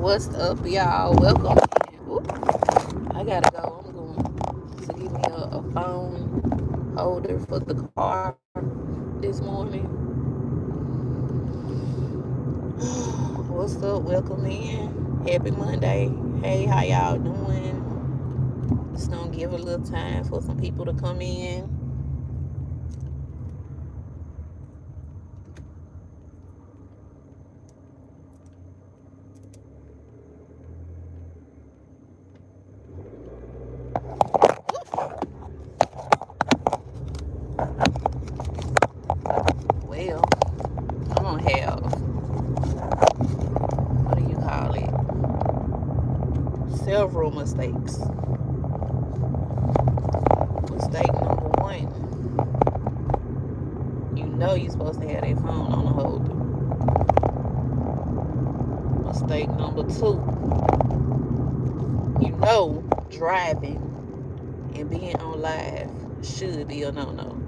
What's up, y'all? Welcome in. Oop, I gotta go. I'm going to give me a phone holder for the car this morning. What's up? Welcome in. Happy Monday. Hey, how y'all doing? Just gonna give a little time for some people to come in. Well, I'm gonna have, what do you call it? Several mistakes. Mistake number one, you know you're supposed to have that phone on the holder. Mistake number two, you know driving and being on live should be a no-no.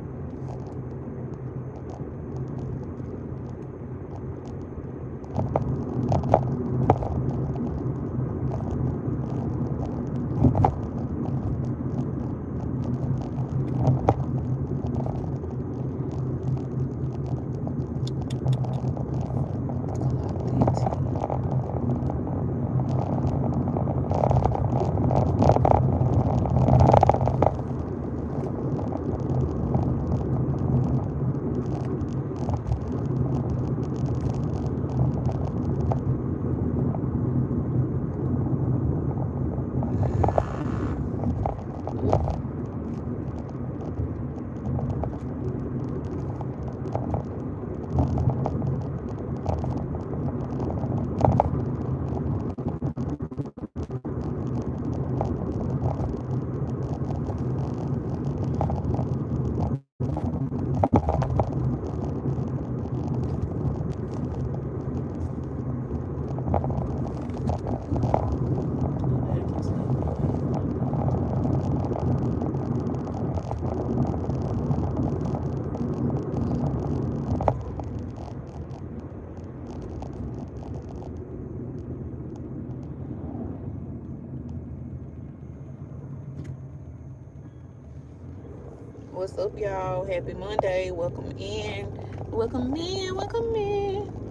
What's up, y'all? Happy Monday. Welcome in. Welcome in. Welcome in.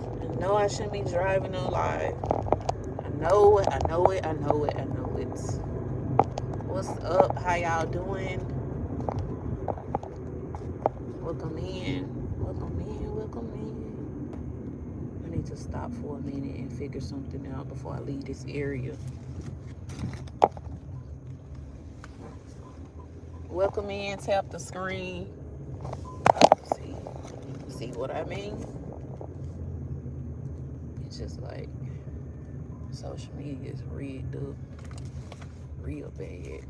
I know I shouldn't be driving on live. I know it. I know it. I know it. I know it. What's up? How y'all doing? Welcome in. Welcome in. Welcome in. I need to stop for a minute and figure something out before I leave this area. Welcome in. Tap the screen. See, see what I mean? It's just like social media is rigged up real bad.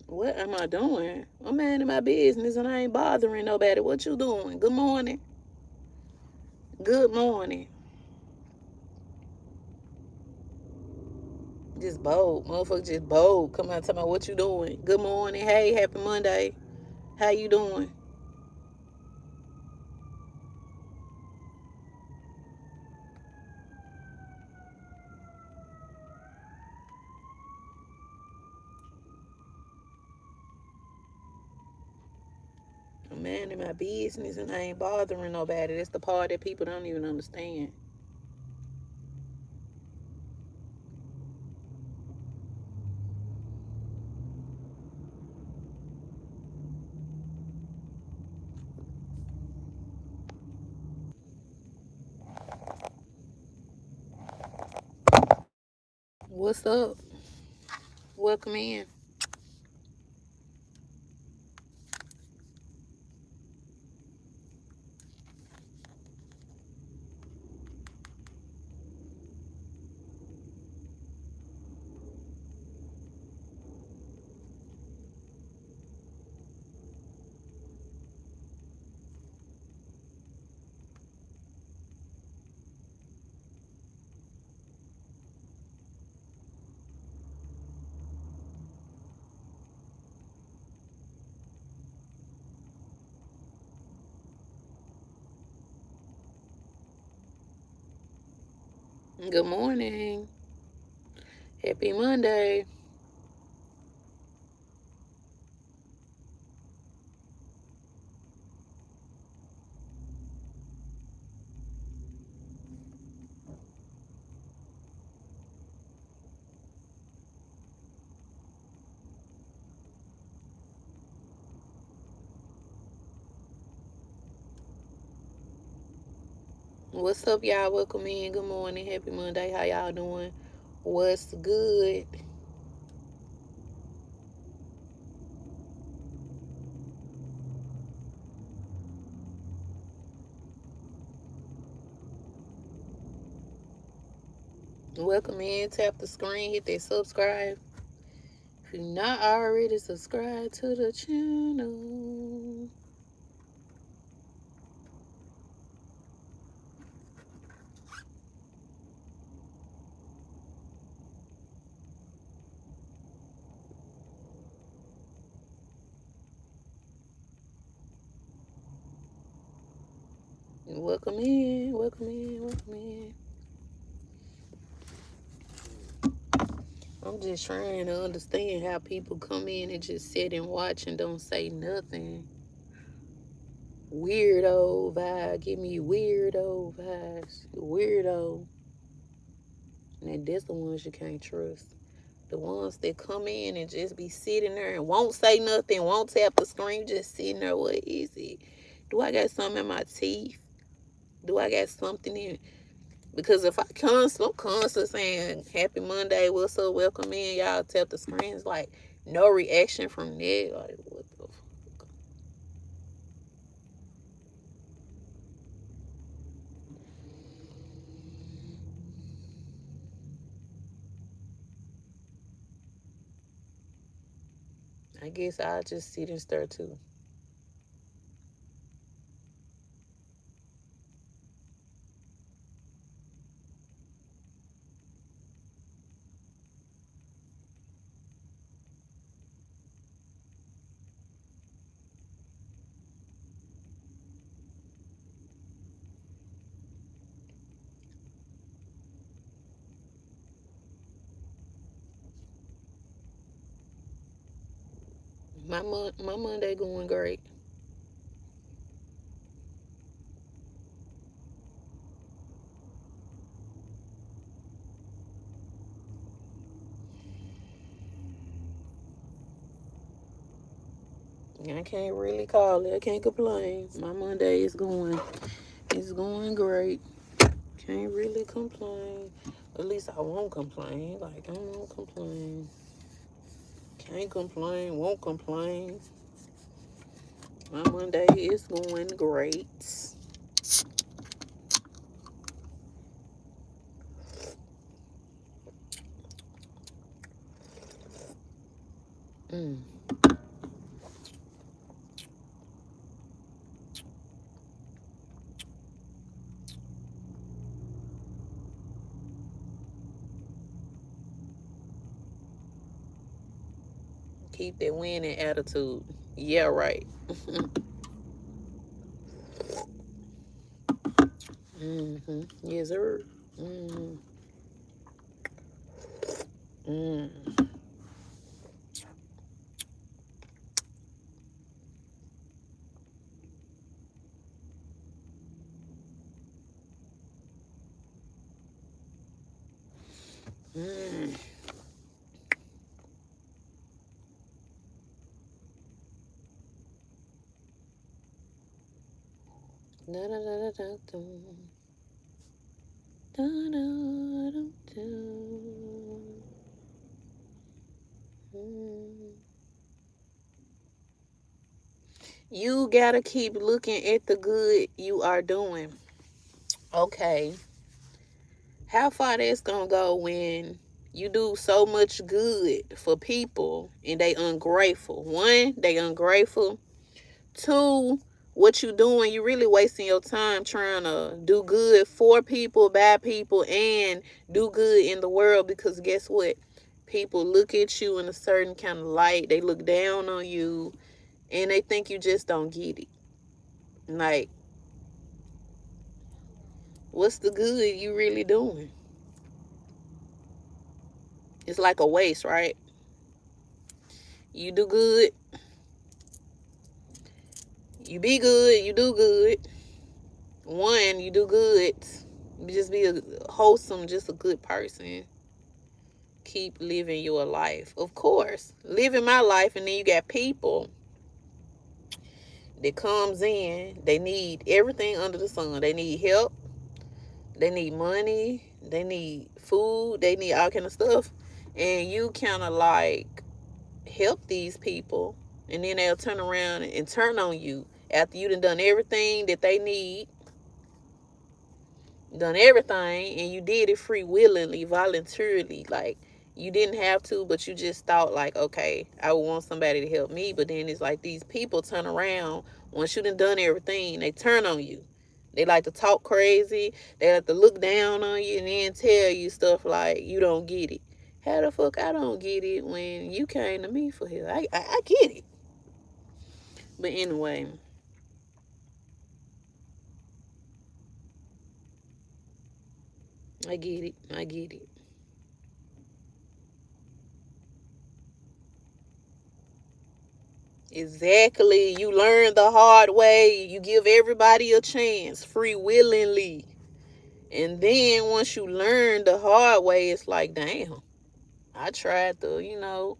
What am I doing? I'm minding my business and I ain't bothering nobody. What you doing? Good morning. Good morning. Just bold. Motherfucker just bold. Come out talking about what you doing. Good morning. Hey, happy Monday. How you doing? I'm minding my business and I ain't bothering nobody. That's the part that people don't even understand. What's up? Welcome in. Good morning. Happy Monday. What's up, y'all? Welcome in. Good morning. Happy Monday. How y'all doing? What's good? Welcome in. Tap the screen. Hit that subscribe. If you're not already subscribed to the channel. Welcome in. Welcome in. Welcome in. I'm just trying to understand how people come in and just sit and watch and don't say nothing. Weirdo vibe. Give me weirdo vibes. Weirdo. And that's the ones you can't trust. The ones that come in and just be sitting there and won't say nothing, won't tap the screen, just sitting there. What is it? Do I got something in my teeth? Do I got something in? Because if I'm constantly saying Happy Monday, what's up, welcome in, y'all tap the screen. It's like no reaction from that. Like, what the fuck? I guess I'll just sit and stare too. My Monday going great. I can't really call it. I can't complain. My Monday is going. It's going great. Can't really complain. At least I won't complain. Like, I won't complain. Can't complain. Won't complain. My Monday is going great. Mm. Keep that winning attitude. Yeah, right. Mm-hmm. Yes, sir. Mm. Mm. Mm. Da, da, da, da, da, da, da, da, da. Mm. You gotta keep looking at the good you are doing. Okay, how far that's gonna go when you do so much good for people and they ungrateful? One, they ungrateful. Two, what you doing, you really wasting your time trying to do good for people, by people, and do good in the world, because guess what? People look at you in a certain kind of light. They look down on you and they think you just don't get it. Like, what's the good you really doing? It's like a waste, right? You do good, you be good, you do good. One, you do good. You just be a wholesome, just a good person. Keep living your life. Of course, living my life, and then you got people that comes in. They need everything under the sun. They need help. They need money. They need food. They need all kind of stuff. And you kind of like help these people, and then they'll turn around and turn on you after you done everything that they need, done everything, and you did it free willingly, voluntarily. Like, you didn't have to, but you just thought like, okay, I would want somebody to help me. But then it's like these people turn around once you done everything, they turn on you. They like to talk crazy. They like to look down on you and then tell you stuff like you don't get it. How the fuck I don't get it when you came to me for help? I get it. But anyway, I get it. I get it. Exactly. You learn the hard way. You give everybody a chance free willingly. And then once you learn the hard way, it's like, damn, I tried to,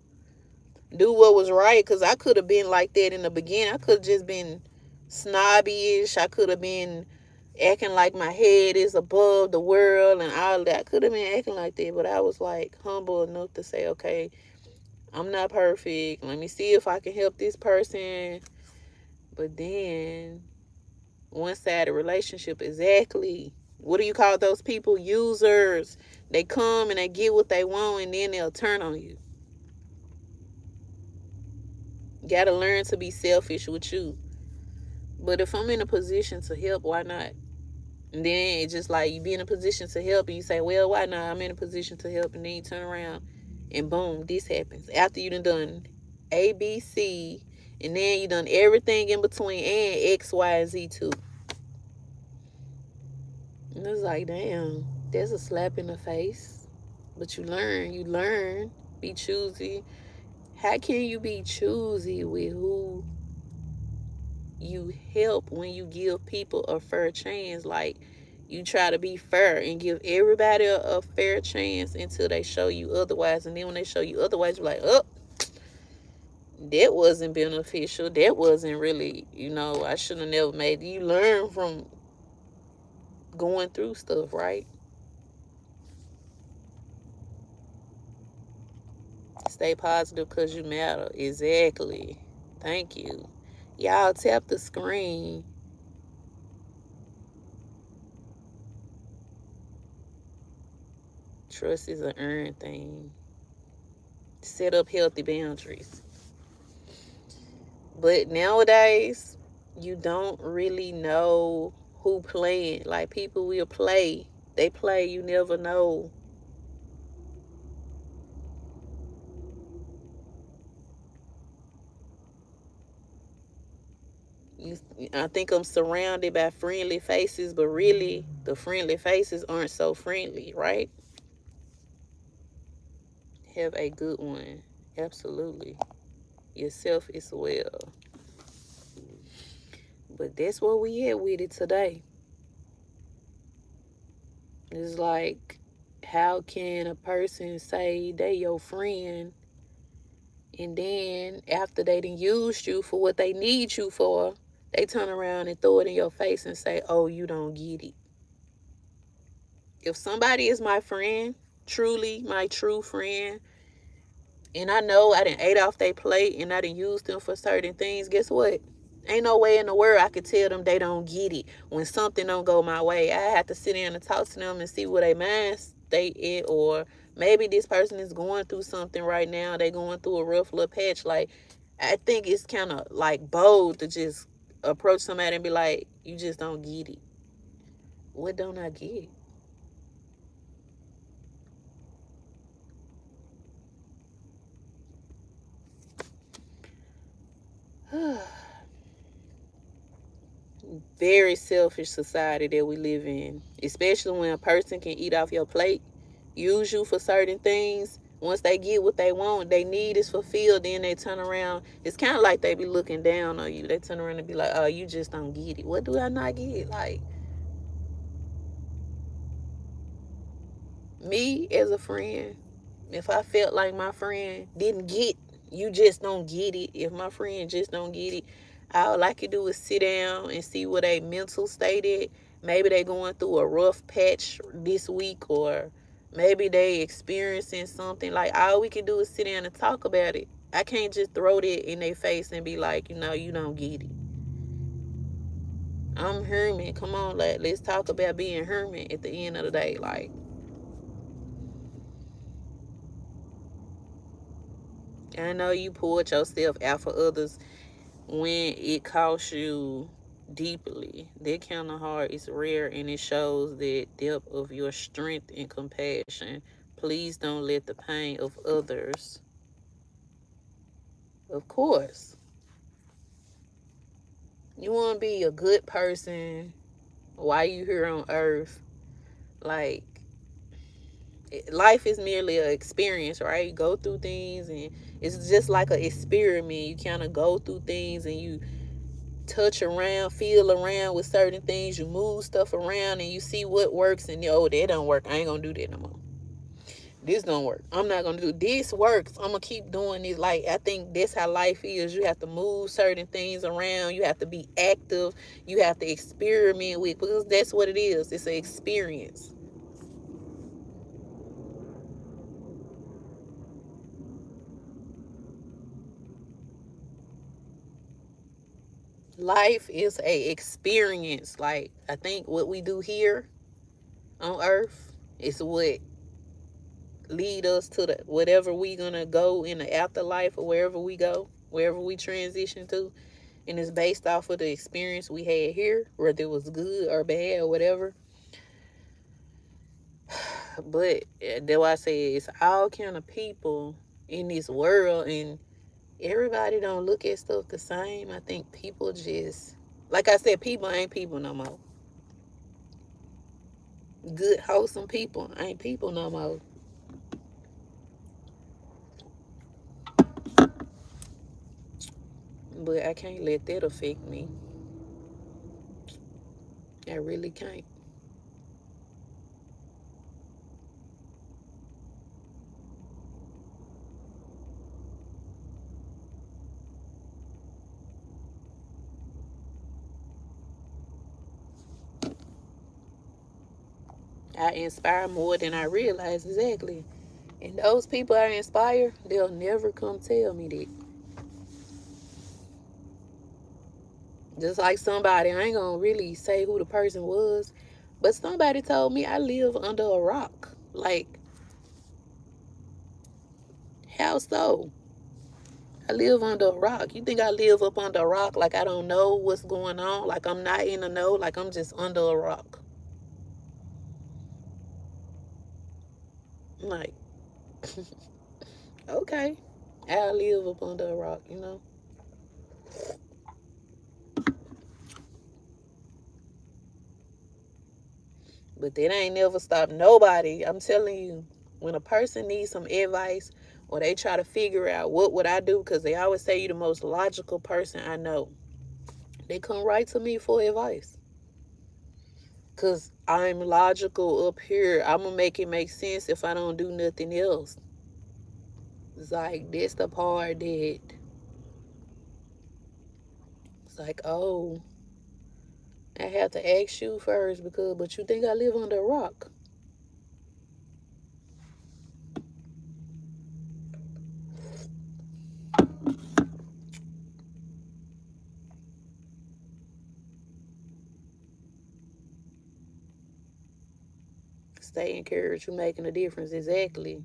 do what was right. Because I could have been like that in the beginning. I could have just been snobby-ish. I could have been acting like my head is above the world and all that. I could have been acting like that. But I was like humble enough to say, okay, I'm not perfect. Let me see if I can help this person. But then one-sided relationship, exactly. What do you call those people? Users. They come and they get what they want and then they'll turn on you. You gotta learn to be selfish with you. But if I'm in a position to help, why not? And then it's just like you be in a position to help and you say, well, why not? I'm in a position to help. And then you turn around and boom, this happens. After you done A, B, C, and then you done everything in between and X, Y, and Z too. And it's like, damn, there's a slap in the face. But you learn, be choosy. How can you be choosy with who you help when you give people a fair chance? Like, you try to be fair and give everybody a fair chance until they show you otherwise. And then when they show you otherwise, you're like, oh, that wasn't beneficial. That wasn't really, I should have never made it. You learn from going through stuff, right? Stay positive because you matter. Exactly. Thank you. Y'all tap the screen. Trust is an earned thing. Set up healthy boundaries. But nowadays, you don't really know who playing. Like, people will play. They play, you never know. You, I think I'm surrounded by friendly faces, but really, the friendly faces aren't so friendly, right? Have a good one. Absolutely. Yourself as well. But that's where we at with it today. It's like, how can a person say they your friend and then after they done used you for what they need you for, they turn around and throw it in your face and say, oh, you don't get it. If somebody is my friend, truly my true friend, and I know I done ate off their plate and I done used them for certain things, guess what? Ain't no way in the world I could tell them they don't get it when something don't go my way. I have to sit down and talk to them and see where they mind state it, or maybe this person is going through something right now. They going through a rough little patch. Like, I think it's kind of like bold to just approach somebody and be like, you just don't get it. What don't I get? Very selfish society that we live in, especially when a person can eat off your plate, use you for certain things. Once they get what they want, they need is fulfilled, then they turn around. It's kind of like they be looking down on you. They turn around and be like, oh, you just don't get it. What do I not get? Like, me as a friend, if I felt like my friend didn't get, you just don't get it. If my friend just don't get it, all I could do is sit down and see what a mental state is. Maybe they going through a rough patch this week, or maybe they experiencing something. Like, all we can do is sit down and talk about it. I can't just throw that in their face and be like, you don't get it. I'm Herman. Come on, let's talk about being Herman at the end of the day. Like, I know you poured yourself out for others when it costs you deeply. That kind of heart is rare, and it shows the depth of your strength and compassion. Please don't let the pain of others, of course, you want to be a good person while you here on earth. Like, life is merely an experience, right? You go through things, and it's just like an experiment. You kind of go through things and you touch around, feel around with certain things. You move stuff around and you see what works, and that don't work. I ain't gonna do that no more. This don't work. I'm not gonna do this. Works. I'm gonna keep doing this. Like, I think that's how life is. You have to move certain things around. You have to be active. You have to experiment with, because that's what it is. It's an experience. Life is a experience. Like, I think what we do here on earth is what lead us to the whatever we gonna go in the afterlife, or wherever we go, wherever we transition to. And it's based off of the experience we had here, whether it was good or bad or whatever. But that's why I say it's all kind of people in this world, and everybody don't look at stuff the same. I think people just, like I said, people ain't people no more. Good, wholesome people ain't people no more. But I can't let that affect me. I really can't. I inspire more than I realize, exactly. And those people I inspire, they'll never come tell me that. Just like somebody, I ain't gonna really say who the person was, but somebody told me I live under a rock. Like, how so? I live under a rock. You think I live up under a rock like I don't know what's going on? Like I'm not in the know? Like I'm just under a rock? Like, okay, I live up under a rock. But that ain't never stopped nobody. I'm telling you, when a person needs some advice, or they try to figure out what would I do, because they always say you the most logical person I know, they come right to me for advice. Because I'm logical up here. I'm going to make it make sense if I don't do nothing else. It's like, this the part that it's like, oh, I have to ask you first but you think I live under a rock. Stay encouraged. You're making a difference. Exactly.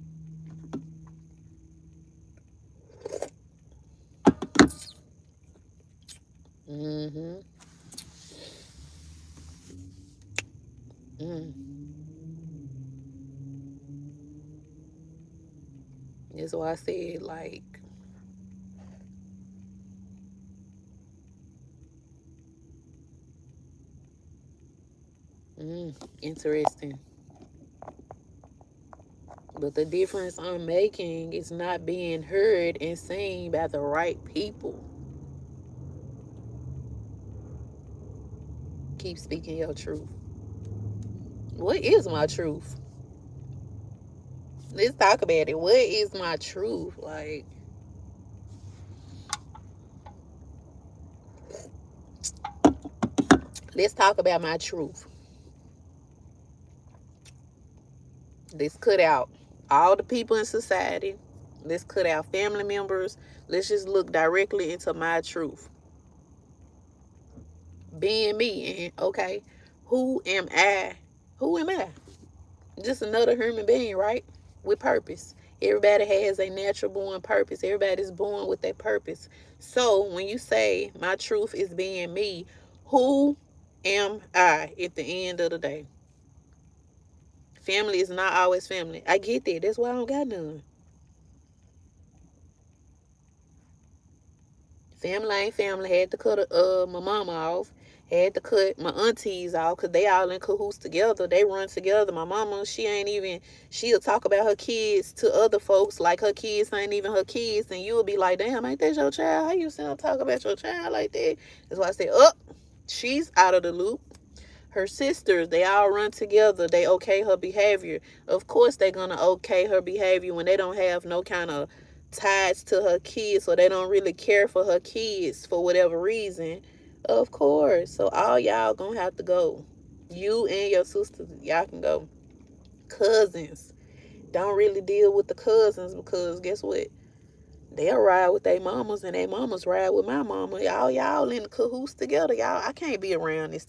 Mm-hmm. Mm. That's why I said, like, interesting. But the difference I'm making is not being heard and seen by the right people. Keep speaking your truth. What is my truth? Let's talk about it. What is my truth? Like, let's talk about my truth. Let's cut out all the people in society. Let's cut out family members. Let's just look directly into my truth. Being me. And okay, who am I? Who am I? Just another human being, right? With purpose. Everybody has a natural born purpose. Everybody's born with a purpose. So when you say my truth is being me, who am I at the end of the day? Family is not always family. I get that. That's why I don't got none. Family ain't family. Had to cut my mama off. Had to cut my aunties off because they all in cahoots together. They run together. My mama, she'll talk about her kids to other folks like her kids ain't even her kids. And you'll be like, damn, ain't that your child? How you sit and talk about your child like that? That's why I said, she's out of the loop. Her sisters, they all run together. They okay her behavior. Of course, they're going to okay her behavior when they don't have no kind of ties to her kids, so they don't really care for her kids for whatever reason. Of course. So all y'all gonna have to go. You and your sisters, y'all can go. Cousins, don't really deal with the cousins because guess what? They'll ride with their mamas and their mamas ride with my mama. Y'all in the cahoots together. Y'all, I can't be around this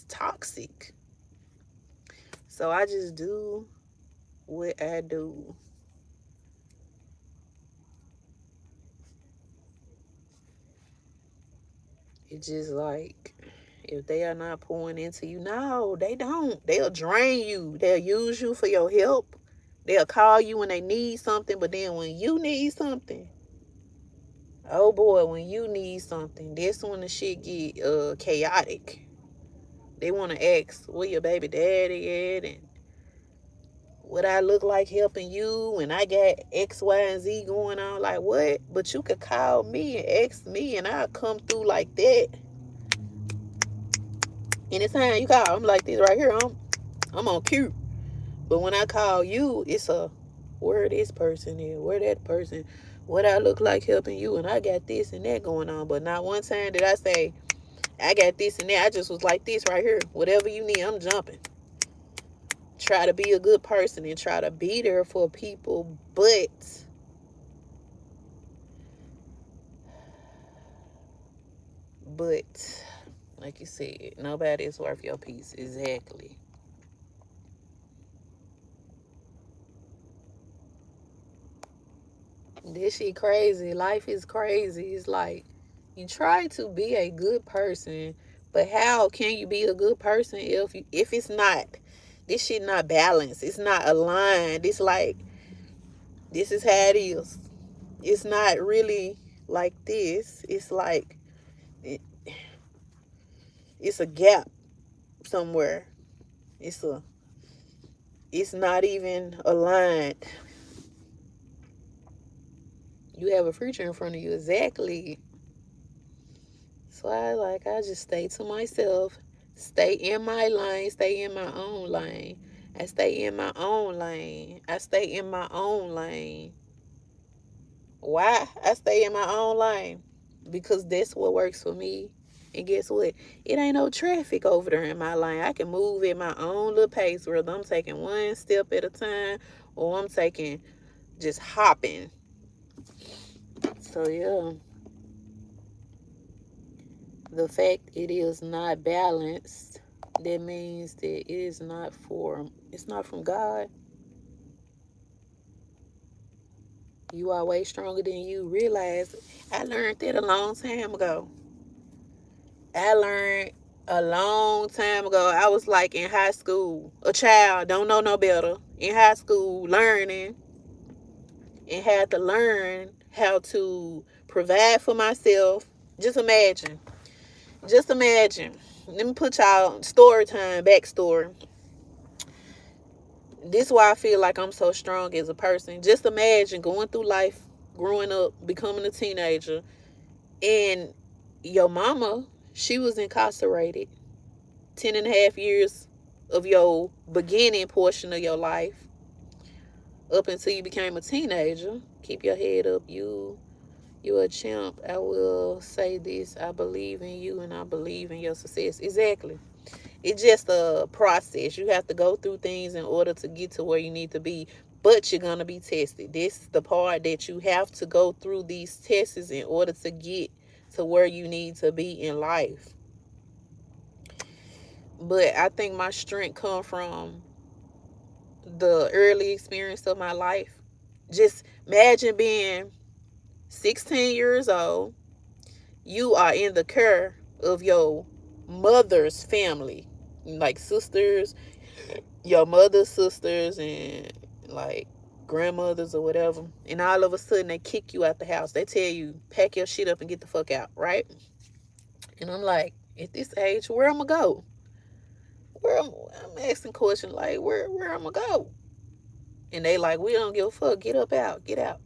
toxic. So I just do what I do. It's just like, if they are not pouring into you, no, they don't. They'll drain you. They'll use you for your help. They'll call you when they need something, but then when you need something, oh boy, when you need something, that's when the shit get chaotic. They want to ask where your baby daddy at and what I look like helping you and I got X, Y, and Z going on. Like, what? But you could call me and ask me and I'll come through like that. Anytime you call, I'm like this right here. I'm on cue. But when I call you, it's a where this person is, where that person, what I look like helping you, and I got this and that going on. But not one time did I say, I got this and that. I just was like this right here. Whatever you need, I'm jumping. Try to be a good person and try to be there for people. But like you said, nobody is worth your peace. Exactly. This shit crazy. Life is crazy. It's like you try to be a good person, but how can you be a good person if it's not, this shit not balanced. It's not aligned. It's like this is how it is. It's not really like this. It's like it, it's a gap somewhere. It's not even aligned. You have a future in front of you. Exactly. So I just stay to myself, Stay in my lane. Stay in my own lane. I stay in my own lane. I stay in my own lane. Why I stay in my own lane? Because that's what works for me. And guess what? It ain't no traffic over there in my lane. I can move at my own little pace, whether I'm taking one step at a time or I'm taking just hopping. So yeah, the fact it is not balanced, that means that it's not from God. You are way stronger than you realize. I learned that a long time ago. I learned a long time ago. I was like in high school, a child, don't know no better. In high school, learning and had to learn how to provide for myself. Just imagine. Just imagine. Let me put y'all story time, backstory. This is why I feel like I'm so strong as a person. Just imagine going through life, growing up, becoming a teenager, and your mama, she was incarcerated 10 and a half years of your beginning portion of your life up until you became a teenager. Keep your head up. You're a champ. I will say this. I believe in you and I believe in your success. Exactly. It's just a process. You have to go through things in order to get to where you need to be. But you're going to be tested. This is the part that you have to go through these tests in order to get to where you need to be in life. But I think my strength come from the early experience of my life. Just imagine being 16 years old. You are in the care of your mother's family, like sisters, your mother's sisters, and like grandmothers or whatever. And all of a sudden, they kick you out the house. They tell you, pack your shit up and get the fuck out, right? And I'm like, at this age, where I'm gonna go? I'm asking questions like, where I'm gonna go? And they like, we don't give a fuck. Get up out. Get out.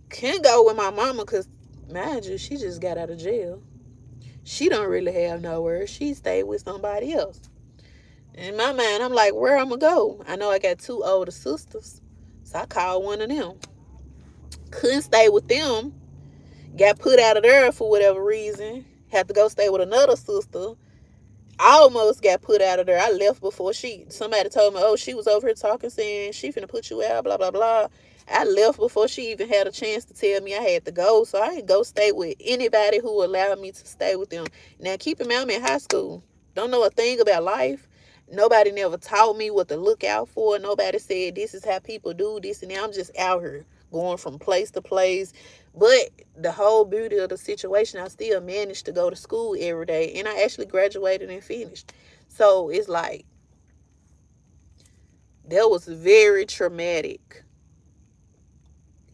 Can't go with my mama because, mind you, she just got out of jail. She don't really have nowhere. She stayed with somebody else. In my mind, I'm like, where I'm going to go? I know I got two older sisters. So I called one of them. Couldn't stay with them. Got put out of there for whatever reason. Had to go stay with another sister. I almost got put out of there. I left before somebody told me, oh, she was over here talking, saying she finna put you out, blah, blah, blah. I left before she even had a chance to tell me I had to go. So I didn't go stay with anybody who allowed me to stay with them. Now, keep in mind, I'm in high school. Don't know a thing about life. Nobody never taught me what to look out for. Nobody said this is how people do this and that. I'm just out here going from place to place. But the whole beauty of the situation, I still managed to go to school every day. And I actually graduated and finished. So it's like, that was very traumatic.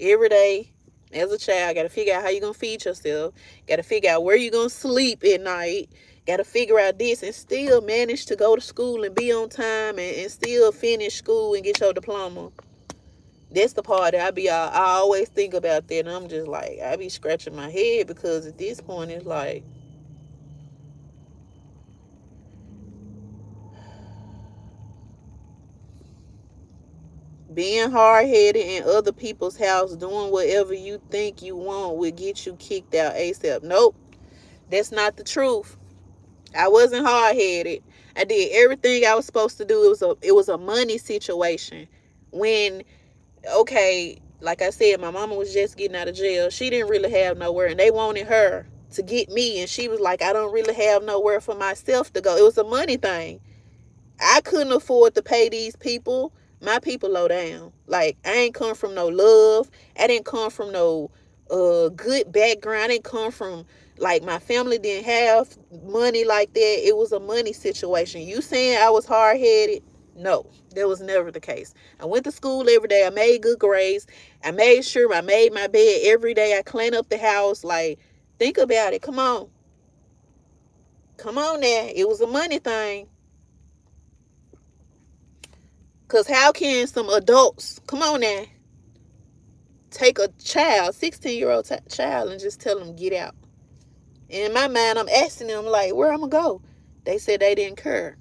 Every day, as a child, got to figure out how you're going to feed yourself. Got to figure out where you're going to sleep at night. Got to figure out this and still manage to go to school and be on time and still finish school and get your diploma. That's the part that I always think about that. And I'm just like, I be scratching my head because at this point it's like, being hard-headed in other people's house, doing whatever you think you want will get you kicked out ASAP. Nope, that's not the truth. I wasn't hard-headed. I did everything I was supposed to do. It was a money situation. When, okay, like I said, my mama was just getting out of jail. She didn't really have nowhere, and they wanted her to get me, and she was like, I don't really have nowhere for myself to go. It was a money thing. I couldn't afford to pay these people. My people low down. Like, I ain't come from no love. I didn't come from no good background. I didn't come from, like, my family didn't have money like that. It was a money situation. You saying I was hard-headed? No, that was never the case. I went to school every day. I made good grades. I made sure I made my bed every day. I cleaned up the house. Like, think about it. Come on. Come on now. It was a money thing. Because how can some adults, come on now, take a child, 16-year-old child, and just tell them get out? And in my mind, I'm asking them, like, where I'm going to go? They said they didn't care.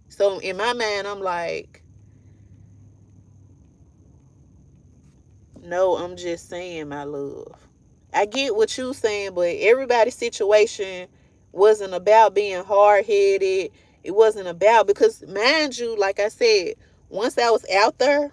So in my mind, I'm like, no, I'm just saying, my love. I get what you saying, but everybody's situation wasn't about being hard headed. It wasn't about, because mind you, like I said, once I was out there,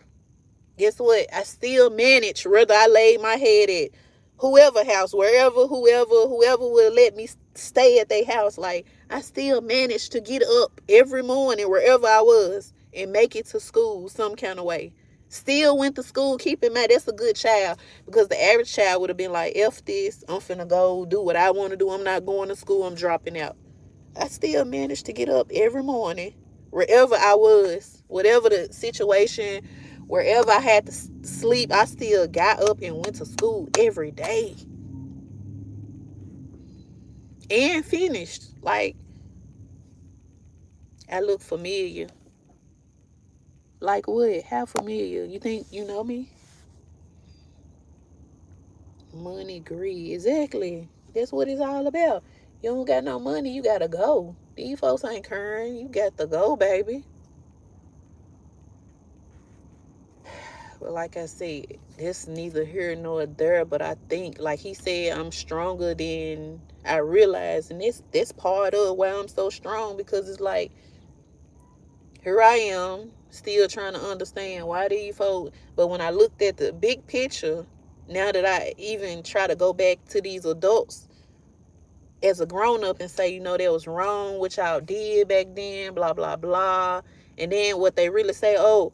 guess what? I still managed, whether I laid my head at whoever house, wherever, whoever would let me stay at their house. Like, I still managed to get up every morning wherever I was and make it to school some kind of way. Still went to school. Keep in mind, that's a good child, because the average child would have been like, F this, I'm finna go do what I want to do. I'm not going to school. I'm dropping out. I still managed to get up every morning, wherever I was, whatever the situation, wherever I had to sleep, I still got up and went to school every day and finished. Like, I look familiar. Like what? How familiar? You think you know me? Money, greed. Exactly. That's what it's all about. You don't got no money, you gotta go. These folks ain't caring. You got to go, baby. But like I said, it's neither here nor there. But I think, like he said, I'm stronger than I realize, and that's part of why I'm so strong, because it's like, here I am still trying to understand why these folks. But when I looked at the big picture, now that I even try to go back to these adults as a grown up and say, that was wrong what y'all did back then, blah blah blah, and then what they really say, oh,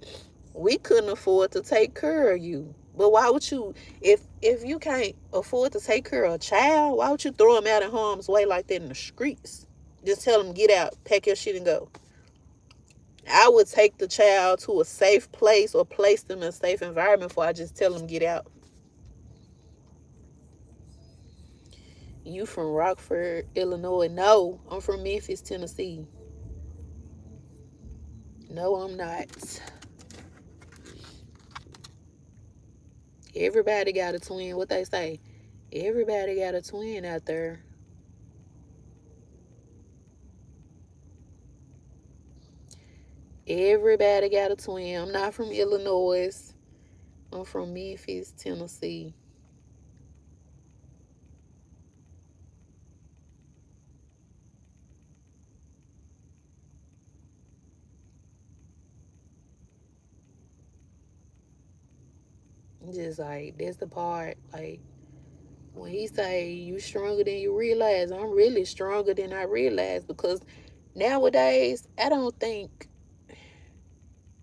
we couldn't afford to take care of you. But why would you, if you can't afford to take care of a child, why would you throw them out in harm's way like that in the streets? Just tell them, get out, pack your shit and go. I would take the child to a safe place or place them in a safe environment before I just tell them, get out. You from Rockford, Illinois? No, I'm from Memphis, Tennessee. No, I'm not. Everybody got a twin. What they say? Everybody got a twin out there. Everybody got a twin. I'm not from Illinois. I'm from Memphis, Tennessee. Just like, that's the part. Like, when he say you stronger than you realize, I'm really stronger than I realize, because nowadays I don't think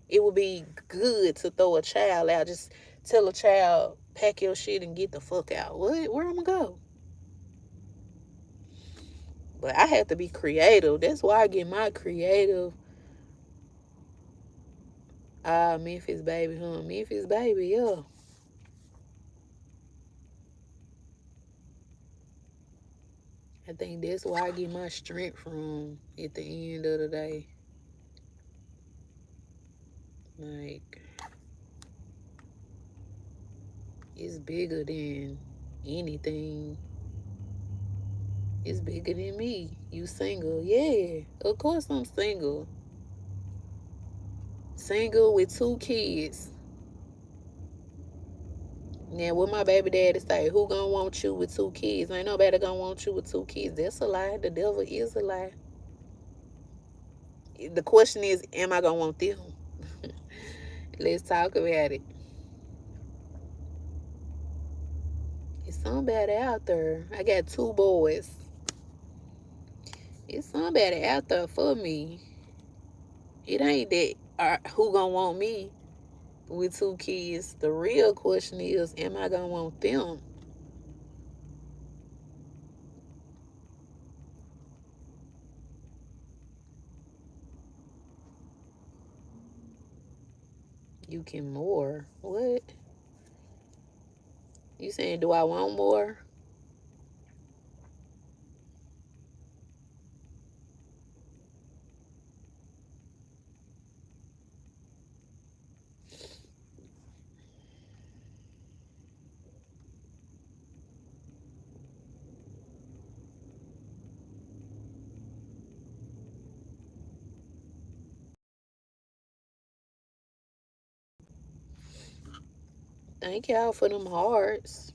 it would be good to throw a child out. Just tell a child, pack your shit and get the fuck out. What? Where I'm gonna go? But I have to be creative. That's why I get my creative. Memphis baby, huh? Memphis baby, yeah. I think that's where I get my strength from at the end of the day. Like, it's bigger than anything. It's bigger than me. You single? Yeah, of course I'm single. Single with 2 kids. Now, what my baby daddy say? Who gonna want you with 2 kids? Ain't nobody gonna want you with 2 kids. That's a lie. The devil is a lie. The question is, am I gonna want them? Let's talk about it. It's somebody out there. I got 2 boys. It's somebody out there for me. It ain't that who gonna want me with 2 kids. The real question is, am I gonna want them? You can more. What? You saying, do I want more? Thank y'all for them hearts.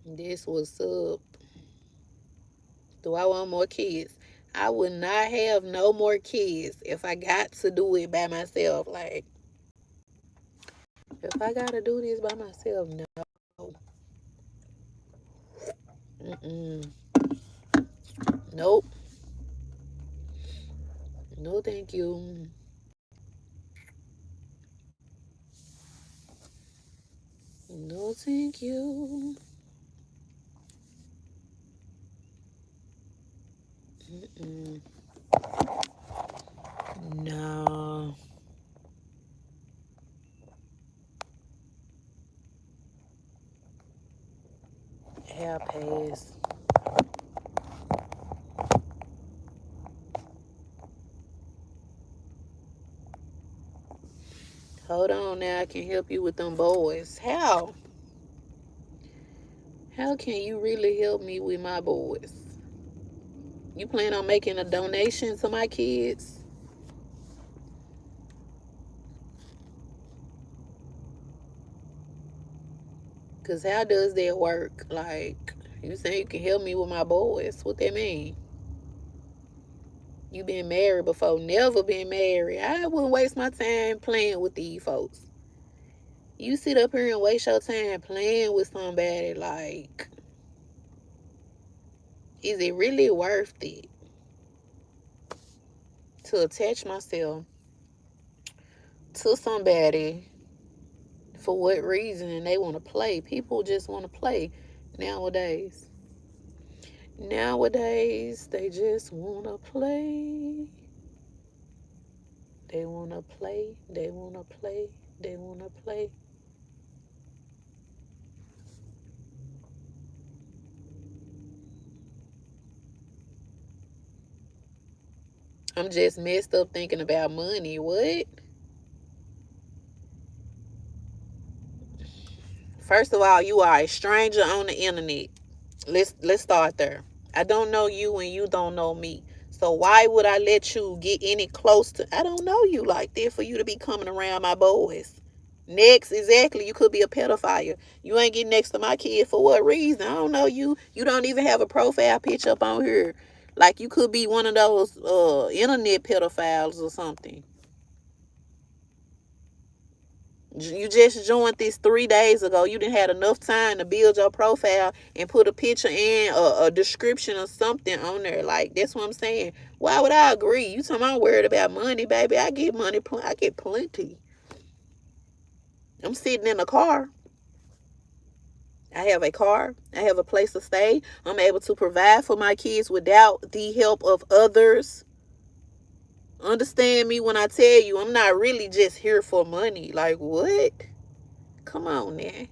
This what's up. Do I want more kids? I would not have no more kids if I got to do it by myself. Like, if I gotta do this by myself, no. Mm-mm. Nope. No, thank you. No, thank you. Mm-mm. No. Hair pass. Hold on now, I can help you with them boys. How? How can you really help me with my boys? You plan on making a donation to my kids? Cause how does that work? Like, you saying you can help me with my boys? What that mean? You been married before? Never been married. I wouldn't waste my time playing with these folks. You sit up here and waste your time playing with somebody. Like, is it really worth it to attach myself to somebody for what reason? And they want to play. People just want to play nowadays. Nowadays, they just want to play. They want to play. They want to play. They want to play. I'm just messed up thinking about money. What? First of all, you are a stranger on the internet. Let's start there. I don't know you and you don't know me. So why would I let you get any close to? I don't know you like that for you to be coming around my boys. Next, exactly. You could be a pedophile. You ain't getting next to my kid for what reason? I don't know you. You don't even have a profile picture up on here. Like you could be one of those internet pedophiles or something. You just joined this 3 days ago. You didn't have enough time to build your profile and put a picture in a description or something on there. Like that's what I'm saying. Why would I agree? You talking about worried about money, baby? I get money. I get plenty. I'm sitting in a car. I have a car. I have a place to stay. I'm able to provide for my kids without the help of others. Understand me when I tell you I'm not really just here for money. Like what? Come on now.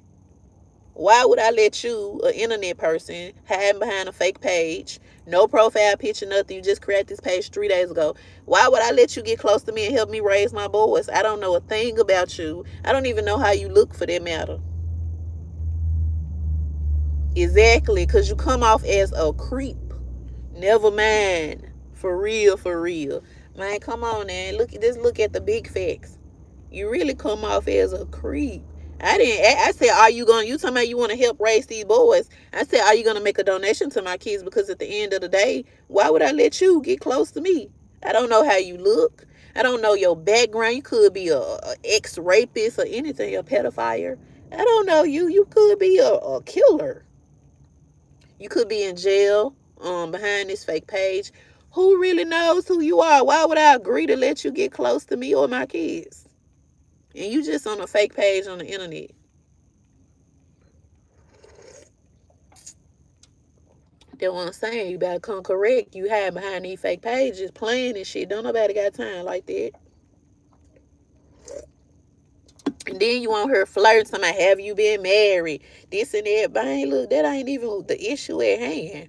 Why would I let you, an internet person, hide behind a fake page, no profile picture, nothing? You just created this page 3 days ago. Why would I let you get close to me and help me raise my boys? I don't know a thing about you. I don't even know how you look for that matter. Exactly, because you come off as a creep. Never mind. For real, for real. Man, come on, man. Look at the big facts. You really come off as a creep. I said, are you going, you talking about you want to help raise these boys. I said, are you going to make a donation to my kids? Because at the end of the day, why would I let you get close to me? I don't know how you look. I don't know your background. You could be a ex-rapist or anything, a pedophile. I don't know you. You could be a killer. You could be in jail behind this fake page. Who really knows who you are? Why would I agree to let you get close to me or my kids? And you just on a fake page on the internet. That's what I'm saying. You better come correct. You hide behind these fake pages playing and shit. Don't nobody got time like that. And then you on her flirting. Somebody, have you been married? This and that. But look, that ain't even the issue at hand.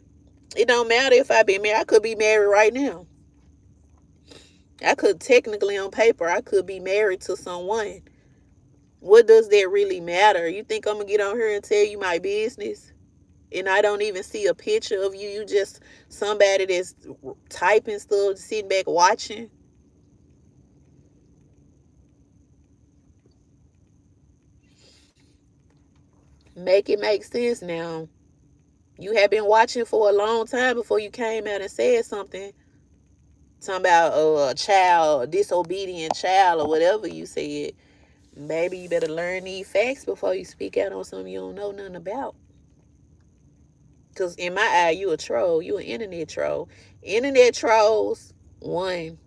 It don't matter if I been married. I could be married right now. I could technically on paper, I could be married to someone. What does that really matter? You think I'm going to get on here and tell you my business? and I don't even see a picture of you. You just somebody that's typing stuff, sitting back watching. Make it make sense now. You have been watching for a long time before you came out and said something. Talking about a child, a disobedient child, or whatever you said. Maybe you better learn these facts before you speak out on something you don't know nothing about. Because in my eye, you a troll. You an internet troll. Internet trolls, one,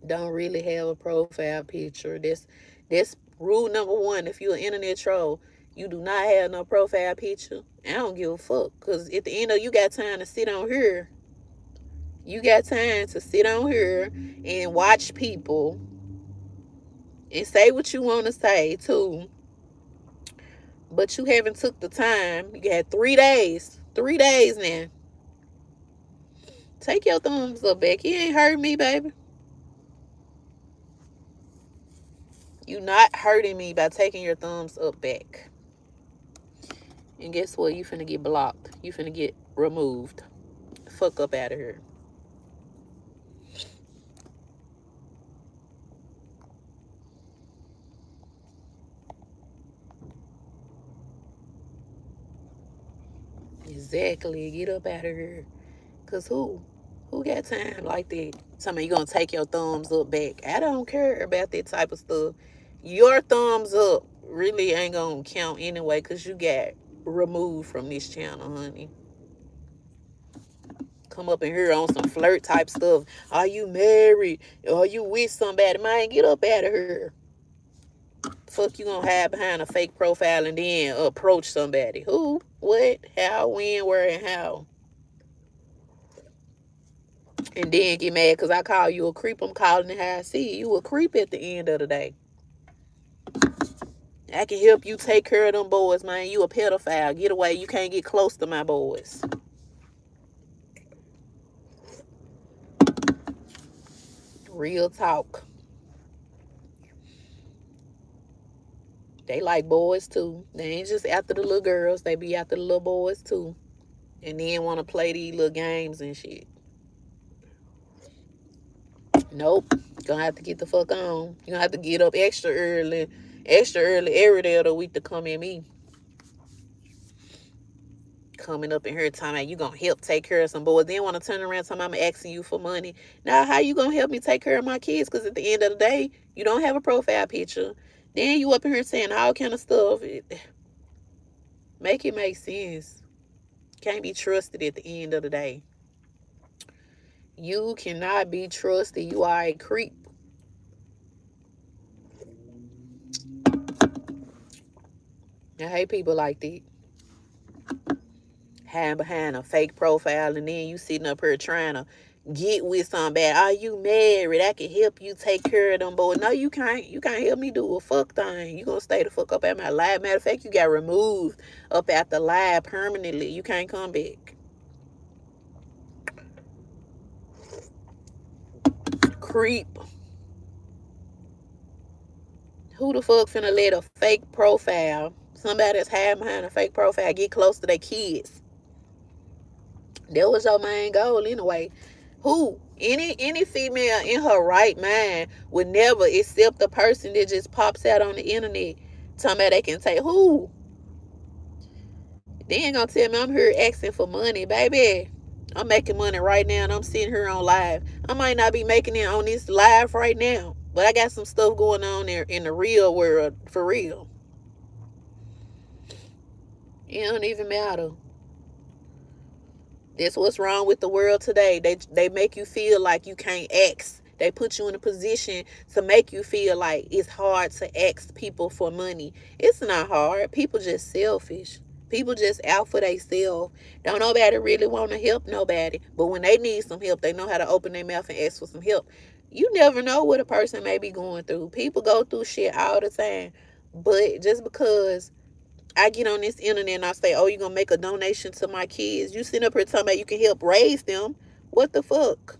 don't really have a profile picture. That's rule number one. If you're an internet troll, you do not have no profile picture. I don't give a fuck. Because at the end of you got time to sit on here. You got time to sit on here and watch people and say what you want to say too. But you haven't took the time. You got 3 days. 3 days now. Take your thumbs up back. You ain't hurt me, baby. You not hurting me by taking your thumbs up back. And guess what? You finna get blocked. You finna get removed. Fuck up out of here. Exactly. Get up out of here. Cause who? Who got time like that? Tell me you gonna take your thumbs up back. I don't care about that type of stuff. Your thumbs up really ain't gonna count anyway, cause you got removed from this channel, honey. Come up in here on some flirt type stuff. Are you married? Are you with somebody? Man, get up out of here. Fuck you gonna hide behind a fake profile and then approach somebody. Who? What? How? When? Where? And how? And then get mad because I call you a creep. I'm calling it how I see you. You a creep at the end of the day. I can help you take care of them boys, man. You a pedophile. Get away. You can't get close to my boys. Real talk. They like boys too. They ain't just after the little girls. They be after the little boys too. And then want to play these little games and shit. Nope. Gonna have to get the fuck on. You gonna have to get up extra early every day of the week to come at me. Coming up in here talking about you gonna help take care of some boys. Then want to turn around talking I'm asking you for money. Now how you gonna help me take care of my kids? Because at the end of the day, you don't have a profile picture. Then you up in here saying all kind of stuff. Make it make sense. Can't be trusted at the end of the day. You cannot be trusted. You are a creep. I hate people like that. Hiding behind a fake profile and then you sitting up here trying to get with somebody. Are you married? I can help you take care of them boys. No, you can't. You can't help me do a fuck thing. You gonna stay the fuck up at my live. Matter of fact, you got removed up at the live permanently. You can't come back. Creep. Who the fuck finna let a fake profile, somebody that's hiding behind a fake profile, get close to their kids? That was your main goal anyway. Who? Any female in her right mind would never accept a person that just pops out on the internet talking about they can take who? They ain't gonna tell me I'm here asking for money, baby. I'm making money right now and I'm sitting here on live. I might not be making it on this live right now, but I got some stuff going on there in the real world for real. It don't even matter. That's what's wrong with the world today. They make you feel like you can't ask. They put you in a position to make you feel like it's hard to ask people for money. It's not hard. People just selfish. People just out for themselves. Don't nobody really want to help nobody. But when they need some help, they know how to open their mouth and ask for some help. You never know what a person may be going through. People go through shit all the time. But just because I get on this internet and I say, oh, you're going to make a donation to my kids. You sit up here talking about you can help raise them. What the fuck?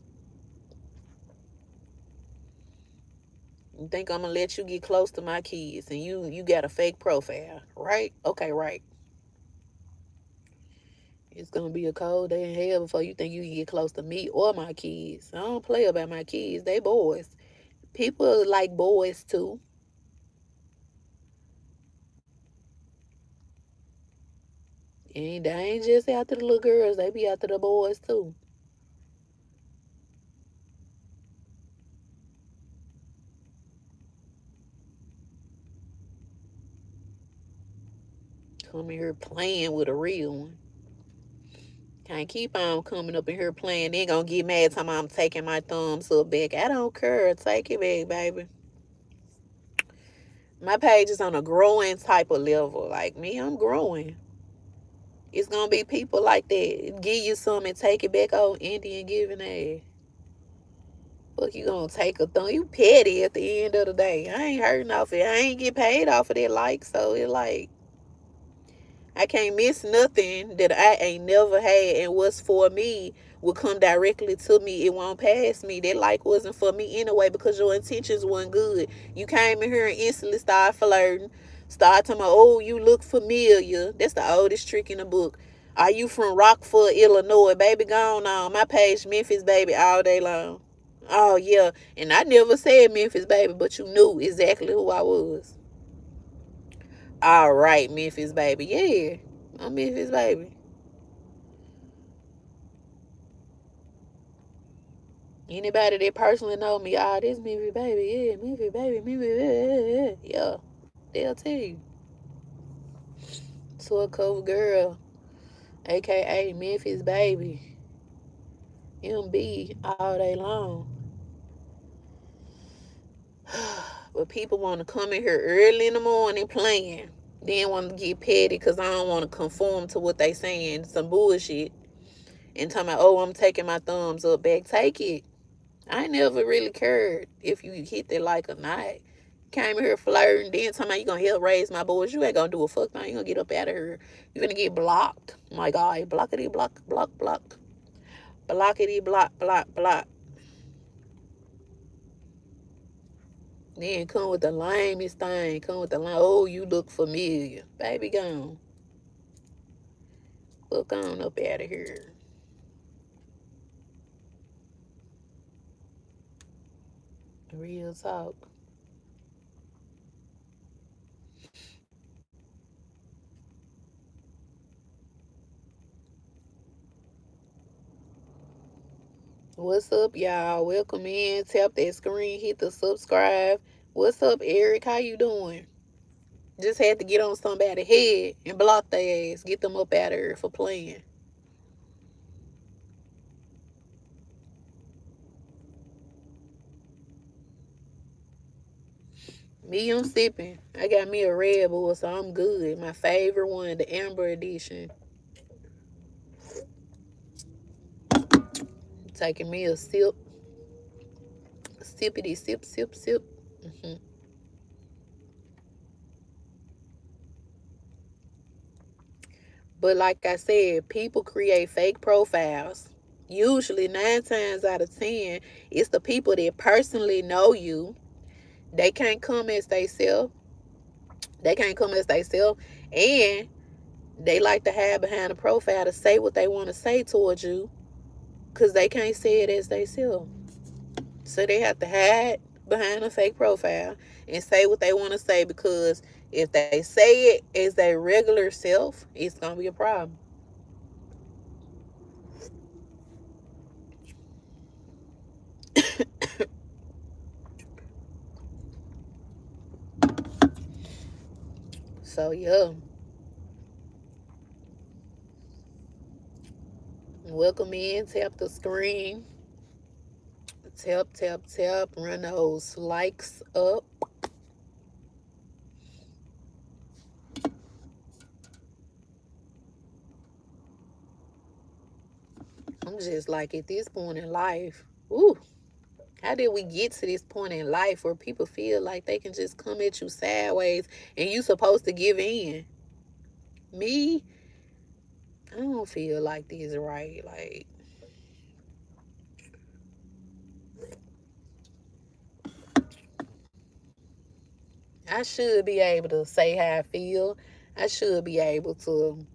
You think I'm going to let you get close to my kids and you got a fake profile, right? Okay, right. It's gonna be a cold day in hell before you think you can get close to me or my kids. I don't play about my kids. They boys. People like boys too. And they ain't just after the little girls. They be after the boys too. Come in here playing with a real one. Can't keep on coming up in here playing. Then gonna get mad time I'm taking my thumbs up back. I don't care. Take it back, baby. My page is on a growing type of level. Like me, I'm growing. It's gonna be people like that. Give you some and take it back. Oh, Indian giving ass. Fuck you gonna take a thumb. You petty at the end of the day. I ain't hurting off it. I ain't get paid off of that like. So it like I can't miss nothing that I ain't never had, and what's for me will come directly to me. It won't pass me. That like wasn't for me anyway because your intentions weren't good. You came in here and instantly started flirting. Start talking about, oh, you look familiar. That's the oldest trick in the book. Are you from Rockford, Illinois? Baby, gone on. My page, Memphis, baby, all day long. Oh, yeah. And I never said Memphis, baby, but you knew exactly who I was. All right, Memphis, baby. Yeah, I'm Memphis, baby. Anybody that personally know me, this Memphis, baby. Yeah, Memphis, baby. Memphis, yeah. They'll tell you. Tour cover girl, a.k.a. Memphis, baby. MB all day long. But people want to come in here early in the morning playing. Then want to get petty because I don't want to conform to what they saying. Some bullshit. And talking about, oh, I'm taking my thumbs up back. Take it. I never really cared if you hit that like or not. Came here flirting, then talking about you gonna help raise my boys. You ain't gonna do a fuck thing. You gonna get up out of here. You gonna get blocked. My God, blockity block, block, block. Blockity block, block, block. Then come with the lamest thing. Come with the line. Oh, you look familiar. Baby gone. Look on up out of here. Real talk. What's up, y'all? Welcome in. Tap that screen. Hit the subscribe. What's up, Eric? How you doing? Just had to get on somebody's head and block their ass. Get them up out of here for playing. Me, I'm sipping. I got me a Red Bull, so I'm good. My favorite one, the Amber Edition. Taking me a sip. Sippity sip, sip, sip. hmm But like I said, people create fake profiles. Usually 9 times out of 10, it's the people that personally know you. They can't come as they self. They can't come as they self. And they like to hide behind a profile to say what they want to say towards you because they can't say it as they self. So they have to hide behind a fake profile and say what they want to say because if they say it as their regular self, it's going to be a problem. So, yeah. Welcome in. Tap the screen. Tap, tap, tap. Run those likes up. I'm just like at this point in life, ooh, how did we get to this point in life where people feel like they can just come at you sideways and you supposed to give in? Me, I don't feel like this right. Like, I should be able to say how I feel. I should be able to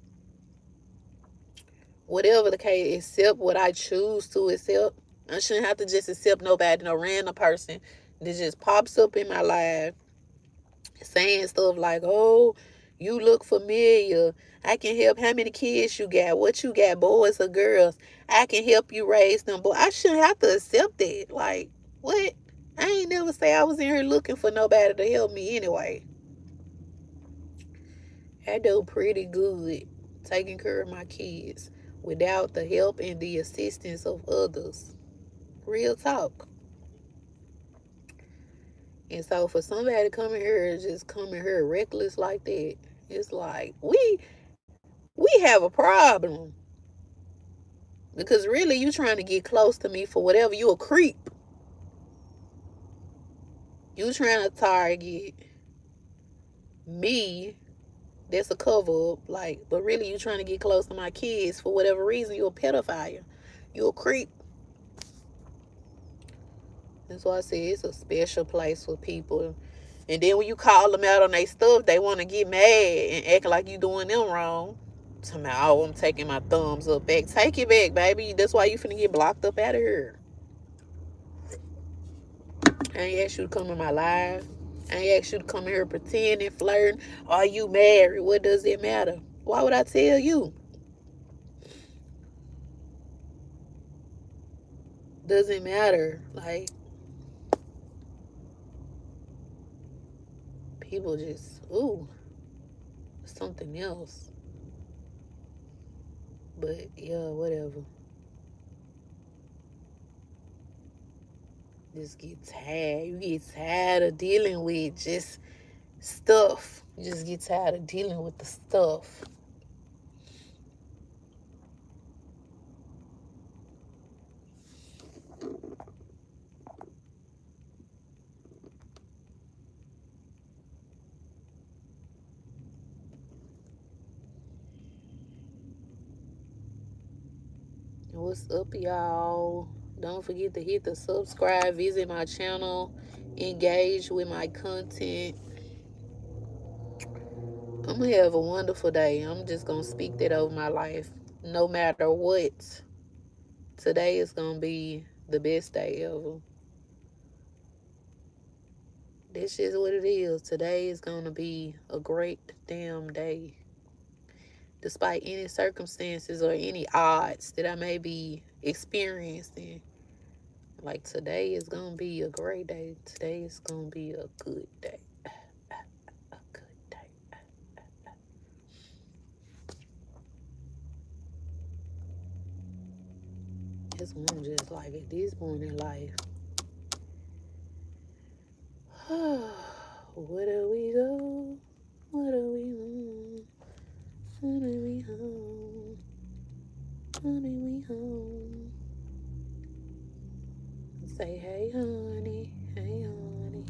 whatever the case, accept what I choose to accept. I shouldn't have to just accept nobody, no random person that just pops up in my life saying stuff like, oh, you look familiar. I can help. How many kids you got? What you got, boys or girls? I can help you raise them. But I shouldn't have to accept that. Like, what? I ain't never say I was in here looking for nobody to help me anyway. I do pretty good taking care of my kids without the help and the assistance of others. Real talk. And so for somebody to come in here and just come in here reckless like that, it's like we have a problem. Because really you trying to get close to me for whatever. You a creep. You trying to target me. That's a cover up. Like, but really you trying to get close to my kids for whatever reason. You a pedophile. You a creep. That's why I say it's a special place for people. And then when you call them out on their stuff, they want to get mad and act like you doing them wrong. To me, oh, I'm taking my thumbs up back. Take it back, baby. That's why you finna get blocked up out of here. I ain't asked you to come in my life. I ain't asked you to come here pretending, flirting. Are you married? What does it matter? Why would I tell you? Doesn't matter. Like, people just, ooh, something else. But yeah, whatever. Just get tired. You get tired of dealing with just stuff. You just get tired of dealing with the stuff. What's up, y'all? Don't forget to hit the subscribe, visit my channel, engage with my content. I'm gonna have a wonderful day. I'm just gonna speak that over my life. No matter what, today is gonna be the best day ever. This is what it is. Today is gonna be a great damn day. Despite any circumstances or any odds that I may be experiencing. Like, today is gonna be a great day. Today is gonna be a good day. A good day. This one just like at this point in life. Where do we go? What do we want? Honey, we home. Honey, we home. Say, hey, honey. Hey, honey.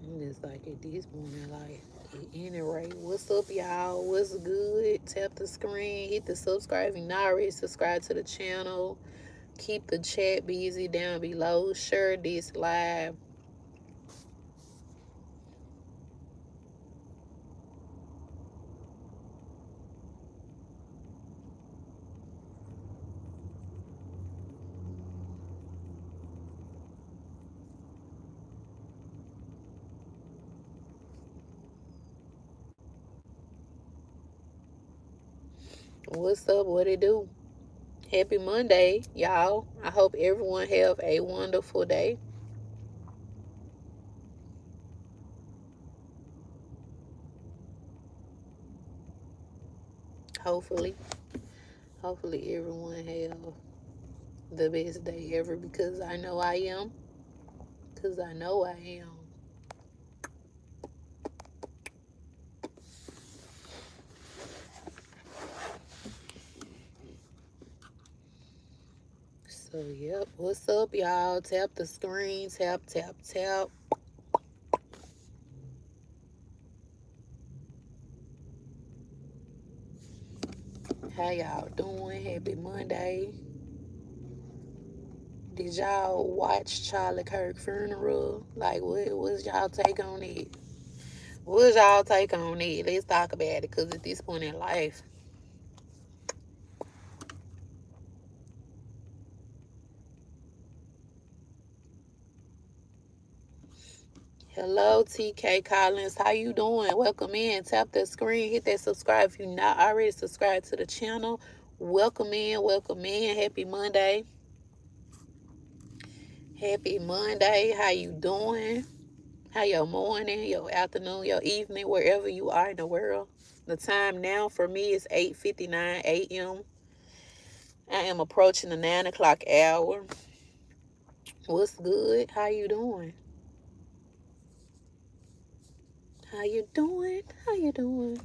I'm just like at this point in life. At any rate, what's up, y'all? What's good? Tap the screen, hit the subscribe if you're not already subscribed to the channel. Keep the chat busy down below. Share this live. What's up? What it do? Happy Monday, y'all. I hope everyone have a wonderful day. Hopefully everyone have the best day ever, because I know I am. Because I know I am. So, yep. What's up, y'all? Tap the screen. Tap, tap, tap. How y'all doing? Happy Monday. Did y'all watch Charlie Kirk funeral? Like, what was y'all take on it? What's y'all take on it? Let's talk about it, because at this point in life, hello, TK Collins. How you doing? Welcome in. Tap that screen. Hit that subscribe if you're not already subscribed to the channel. Welcome in. Welcome in. Happy Monday. Happy Monday. How you doing? How your morning, your afternoon, your evening, wherever you are in the world. The time now for me is 8:59 a.m. I am approaching the 9 o'clock hour. What's good? How you doing? How you doing? How you doing?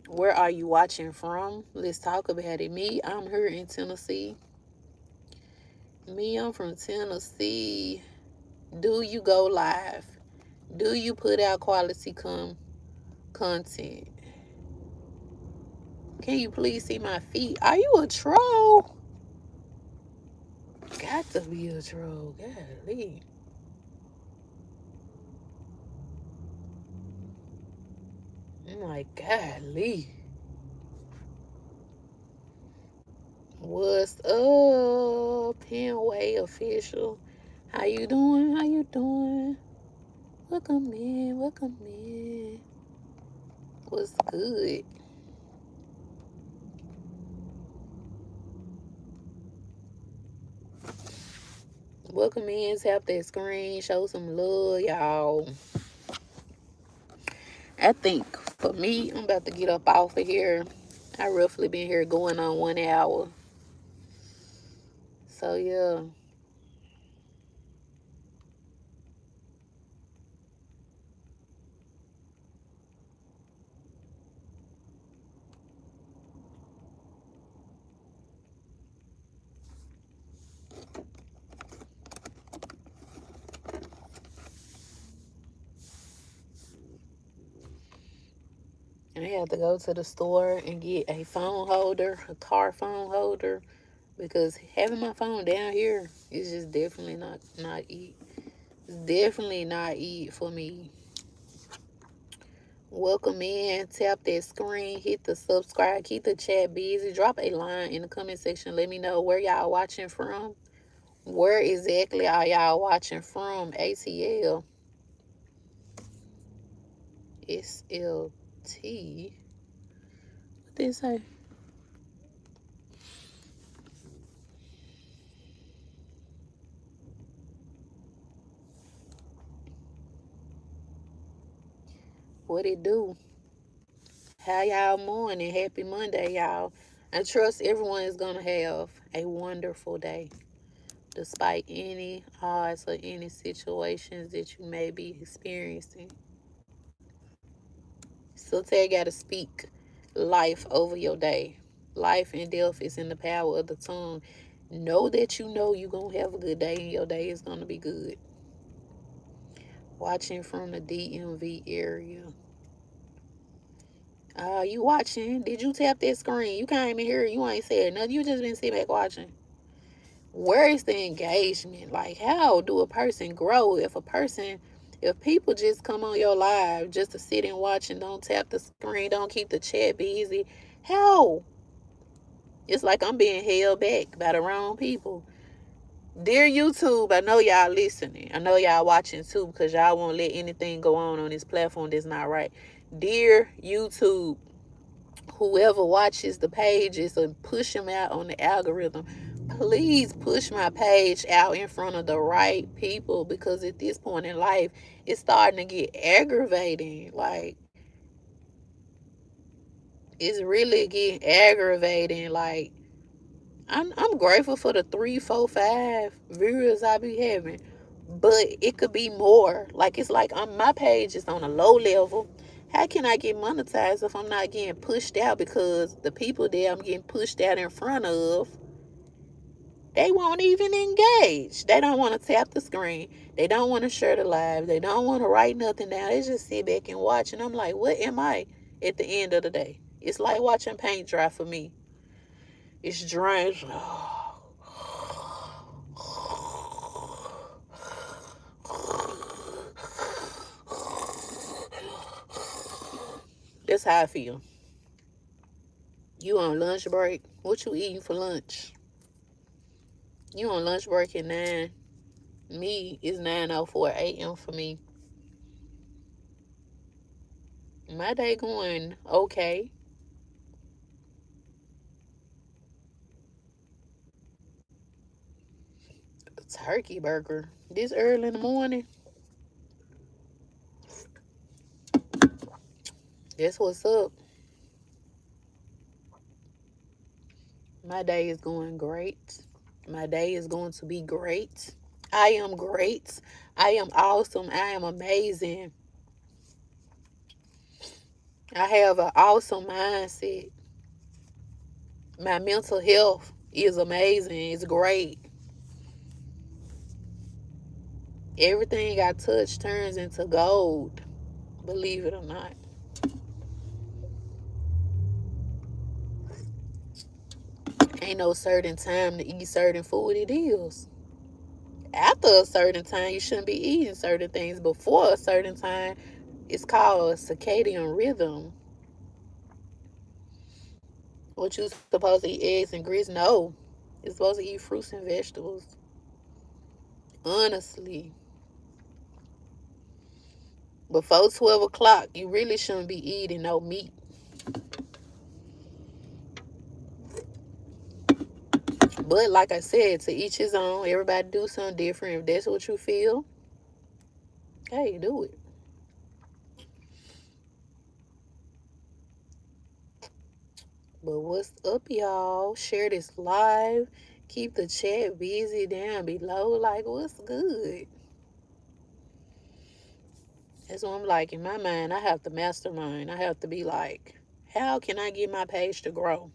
Where are you watching from? Let's talk about it. Me, I'm here in Tennessee. Me, I'm from Tennessee. Do you go live? Do you put out quality content? Can you please see my feet? Are you a troll? Got to be a troll. Golly. I'm like, golly. What's up? Penway official. How you doing? How you doing? Welcome in. Welcome in. What's good? Welcome in. Tap that screen. Show some love, y'all. I think for me, I'm about to get up off of here. I roughly been here going on 1 hour. So yeah. I had to go to the store and get a phone holder, a car phone holder, because having my phone down here is just definitely not eat. It's definitely not eat for me. Welcome in. Tap that screen. Hit the subscribe. Keep the chat busy. Drop a line in the comment section. Let me know where y'all watching from. Where exactly are y'all watching from? ATL. SLT. What did it say? What it do? How y'all morning? Happy Monday, y'all. I trust everyone is going to have a wonderful day, despite any odds or any situations that you may be experiencing. So you got to speak life over your day. Life and death is in the power of the tongue. Know that you know you're going to have a good day and your day is going to be good. Watching from the DMV area. You watching? Did you tap that screen? You came in here. You ain't said nothing. You just been sitting back watching. Where is the engagement? Like, how do a person grow if people just come on your live just to sit and watch and don't tap the screen, don't keep the chat busy? How? It's like I'm being held back by the wrong people. Dear YouTube, I know y'all listening. I know y'all watching too, because y'all won't let anything go on this platform that's not right. Dear YouTube, whoever watches the pages and push them out on the algorithm, please push my page out in front of the right people, because at this point in life, it's starting to get aggravating. Like, it's really getting aggravating. Like, I'm grateful for the 3, 4, 5 viewers I be having, but it could be more. Like, it's like my page is on a low level. How can I get monetized if I'm not getting pushed out? Because the people that I'm getting pushed out in front of, they won't even engage. They don't want to tap the screen. They don't want to share the live. They don't want to write nothing down. They just sit back and watch. And I'm like, what am I at the end of the day? It's like watching paint dry for me. It's drying. That's how I feel. You on lunch break? What you eating for lunch? You on lunch break at 9. Me, it's 9:04 a.m. for me. My day going okay. Turkey burger. This early in the morning. That's what's up. My day is going great. My day is going to be great. I am great. I am awesome. I am amazing. I have an awesome mindset. My mental health is amazing. It's great. Everything I touch turns into gold. Believe it or not. Ain't no certain time to eat certain food. It is. After a certain time, you shouldn't be eating certain things. Before a certain time, it's called a circadian rhythm. What you supposed to eat eggs and grits? No. You're supposed to eat fruits and vegetables. Honestly. Before 12 o'clock, you really shouldn't be eating no meat. But like I said, to each his own. Everybody do something different. If that's what you feel, hey, do it. But what's up, y'all? Share this live. Keep the chat busy down below. Like, what's good? That's what I'm like. In my mind, I have to mastermind. I have to be like, how can I get my page to grow?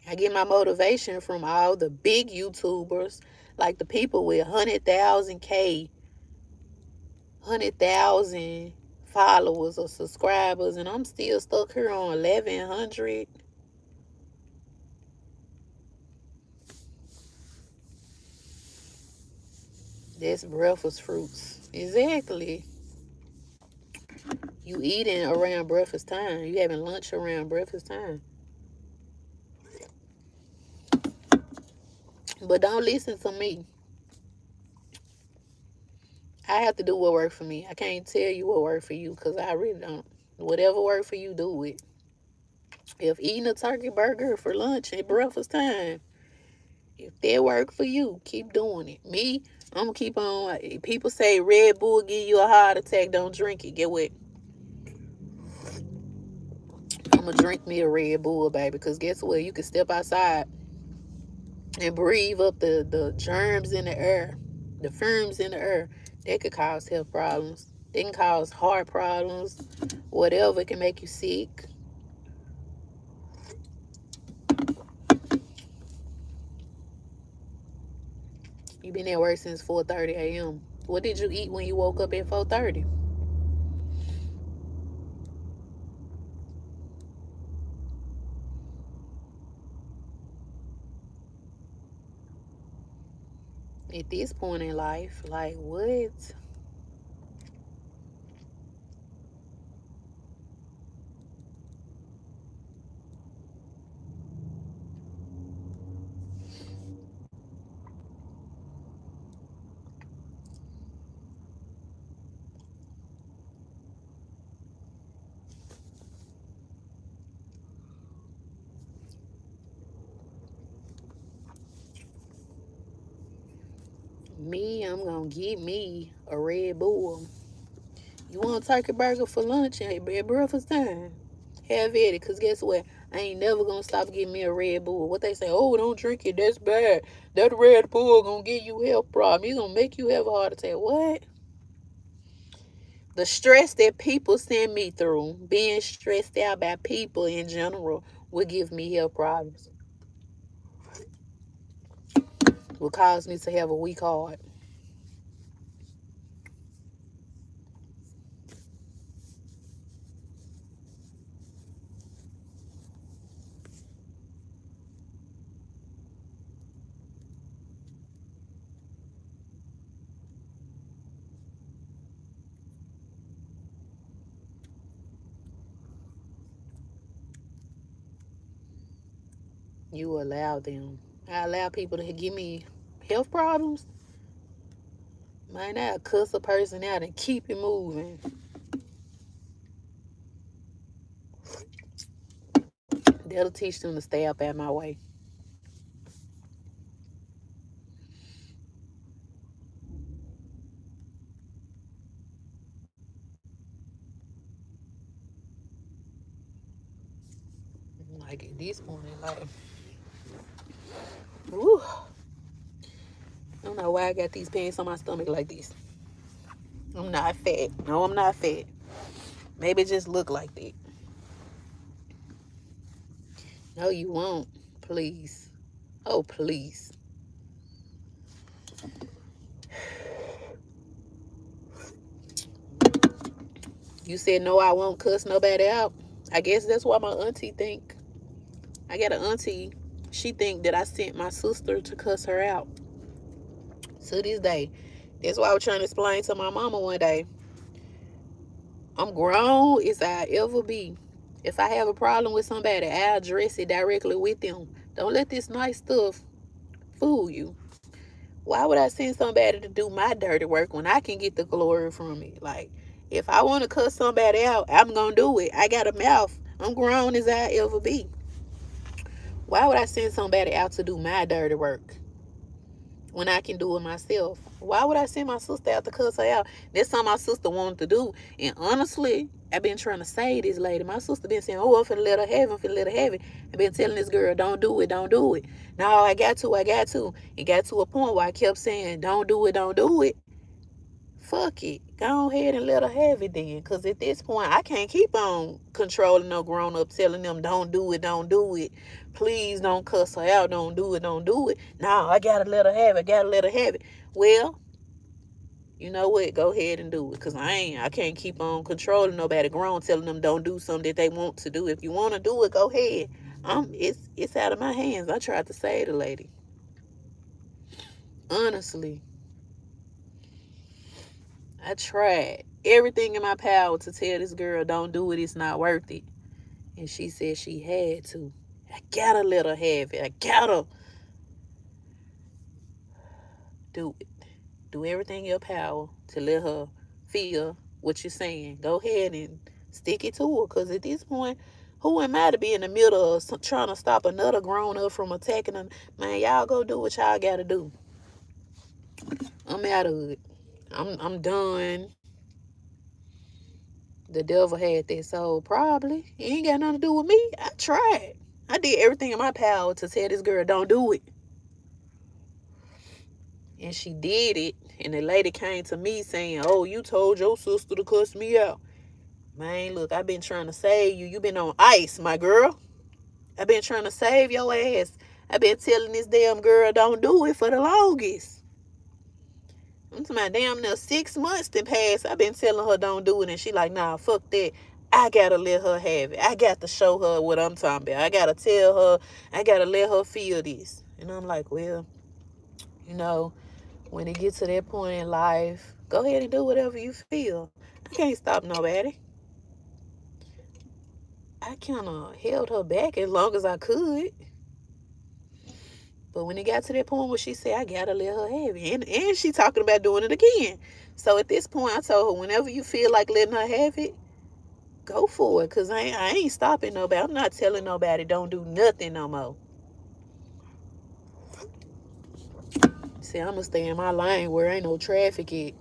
I get my motivation from all the big YouTubers, like the people with 100,000 followers or subscribers, and I'm still stuck here on 1,100. That's breakfast fruits. Exactly. You eating around breakfast time. You having lunch around breakfast time. But don't listen to me. I have to do what works for me. I can't tell you what works for you because I really don't. Whatever works for you, do it. If eating a turkey burger for lunch at breakfast time, if that work for you, keep doing it. Me, I'm gonna keep on. People say Red Bull give you a heart attack. Don't drink it. Get what? I'm gonna drink me a Red Bull, baby. Because guess what? You can step outside and breathe up the germs in the air, the fumes in the air. That could cause health problems. They can cause heart problems, whatever. It can make you sick. You been at work since 4:30 a.m. What did you eat when you woke up at 4:30? At this point in life, like what? Me, I'm gonna get me a Red Bull. You want a turkey burger for lunch at breakfast time? Have at it, cause guess what? I ain't never gonna stop getting me a Red Bull. What they say? Oh, don't drink it. That's bad. That Red Bull gonna give you health problems. It's gonna make you have a heart attack. What? The stress that people send me through, being stressed out by people in general, will give me health problems. Will cause me to have a weak heart. You allow them. I allow people to give me health problems. Man, I'll cuss a person out and keep it moving. That'll teach them to stay up out my way. Like at this point in life. Woo. I don't know why I got these pants on my stomach like this. I'm not fat. No, I'm not fat. Maybe it just look like that. No, you won't. Please. Oh, please. You said no, I won't cuss nobody out. I guess that's why my auntie think. I got an auntie. She think that I sent my sister to cuss her out. To this day. That's why I was trying to explain to my mama one day. I'm grown as I ever be. If I have a problem with somebody, I'll address it directly with them. Don't let this nice stuff fool you. Why would I send somebody to do my dirty work when I can get the glory from it? Like, if I want to cuss somebody out, I'm going to do it. I got a mouth. I'm grown as I ever be. Why would I send somebody out to do my dirty work when I can do it myself? Why would I send my sister out to cuss her out? That's something my sister wanted to do. And honestly, I've been trying to say this lady. My sister been saying, oh, I'm finna let her have it, I'm finna let her have it. I've been telling this girl, don't do it, don't do it. No, I got to. It got to a point where I kept saying, don't do it, don't do it. Fuck it. Go ahead and let her have it then. Because at this point, I can't keep on controlling no grown up telling them, don't do it, don't do it. Please don't cuss her out. Don't do it, don't do it. No, I got to let her have it. Got to let her have it. Well, you know what? Go ahead and do it. Because I can't keep on controlling nobody grown telling them don't do something that they want to do. If you want to do it, go ahead. It's out of my hands. I tried to say the lady. Honestly. I tried everything in my power to tell this girl, don't do it, it's not worth it. And she said she had to. I gotta let her have it. I gotta do it. Do everything in your power to let her feel what you're saying. Go ahead and stick it to her. Because at this point, who am I to be in the middle of trying to stop another grown up from attacking them? Man, y'all go do what y'all gotta do. I'm out of it. I'm done. The devil had that soul, probably. It ain't got nothing to do with me. I tried. I did everything in my power to tell this girl, don't do it. And she did it. And the lady came to me saying, oh, you told your sister to cuss me out. Man, look, I've been trying to save you. You been on ice, my girl. I've been trying to save your ass. I've been telling this damn girl, don't do it for the longest. I'm talking about damn near 6 months to pass. I've been telling her don't do it. And she like, nah, fuck that. I gotta let her have it. I got to show her what I'm talking about. I gotta tell her. I gotta let her feel this. And I'm like, well, you know, when it gets to that point in life, go ahead and do whatever you feel. I can't stop nobody. I kind of held her back as long as I could. But when it got to that point where she said, I gotta let her have it. And she talking about doing it again. So at this point, I told her, whenever you feel like letting her have it, go for it. Because I ain't stopping nobody. I'm not telling nobody don't do nothing no more. See, I'm going to stay in my lane where ain't no traffic at.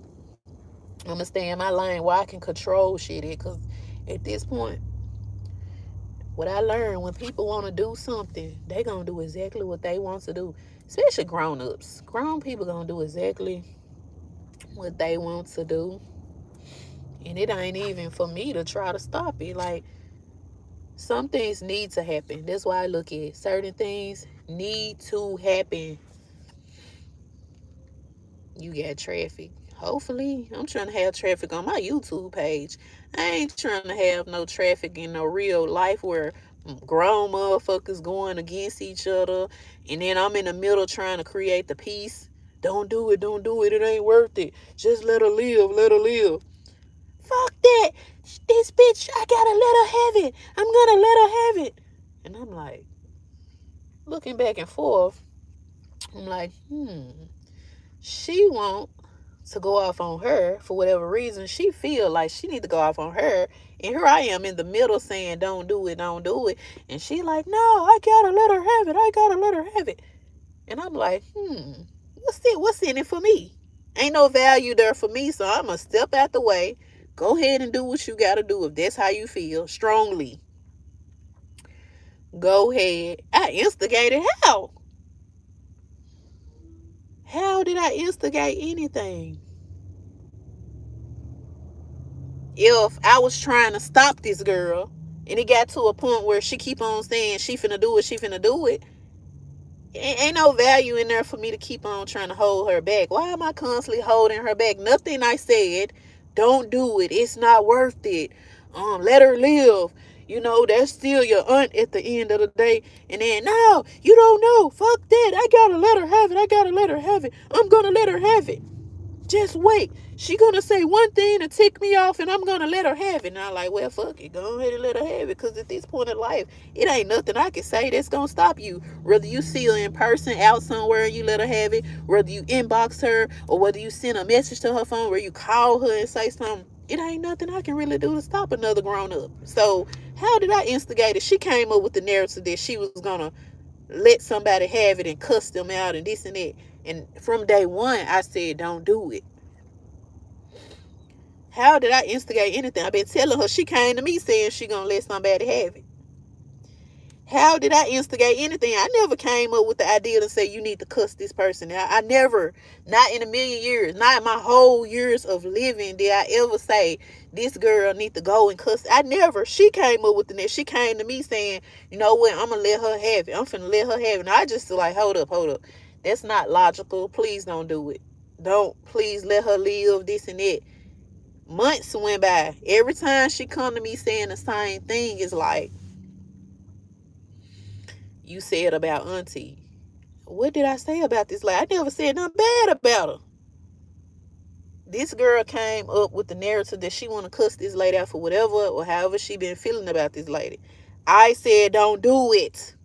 I'm going to stay in my lane where I can control shit at. Because at this point, what I learned, when people want to do something, they going to do exactly what they want to do. Especially grown-ups. Grown people going to do exactly what they want to do. And it ain't even for me to try to stop it. Like, some things need to happen. That's why I look at certain things need to happen. You got traffic. Hopefully, I'm trying to have traffic on my YouTube page. I ain't trying to have no traffic in no real life where grown motherfuckers going against each other. And then I'm in the middle trying to create the peace. Don't do it, don't do it. It ain't worth it. Just let her live, let her live. Fuck that. This bitch, I gotta let her have it. I'm gonna let her have it. And I'm like, looking back and forth, I'm like, she want to go off on her for whatever reason. She feel like she need to go off on her. And here I am in the middle saying, don't do it, don't do it. And she like, no, I gotta let her have it. I gotta let her have it. And I'm like, what's in it for me? Ain't no value there for me, so I'm going to step out the way. Go ahead and do what you got to do if that's how you feel strongly. Go ahead. I instigated how? How did I instigate anything? If I was trying to stop this girl and it got to a point where she keep on saying she finna do it, ain't no value in there for me to keep on trying to hold her back. Why am I constantly holding her back? Nothing I said, don't do it. It's not worth it. Let her live. You know, that's still your aunt at the end of the day. And then, no, you don't know. Fuck that. I gotta let her have it. I gotta let her have it. I'm gonna let her have it. Just wait. She gonna say one thing to tick me off, and I'm gonna let her have it. And I'm like, well, fuck it. Go ahead and let her have it. Because at this point in life, it ain't nothing I can say that's gonna stop you. Whether you see her in person out somewhere and you let her have it, whether you inbox her, or whether you send a message to her phone where you call her and say something, it ain't nothing I can really do to stop another grown up. So how did I instigate it? She came up with the narrative that she was gonna let somebody have it and cuss them out and this and that. And from day one, I said, don't do it. How did I instigate anything? I've been telling her. She came to me saying she gonna let somebody have it. How did I instigate anything? I never came up with the idea to say you need to cuss this person. I never, not in a million years, not in my whole years of living, did I ever say this girl need to go and cuss. I never. She came up with the net. She came to me saying, you know what, I'm gonna let her have it. I'm finna let her have it. And I just like, hold up. That's not logical. Please don't do it. Don't, please let her live, this and that. Months went by. Every time she come to me saying the same thing, is like, you said about auntie. What did I say about this lady? I never said nothing bad about her. This girl came up with the narrative that she want to cuss this lady out for whatever or however she been feeling about this lady. I said, don't do it.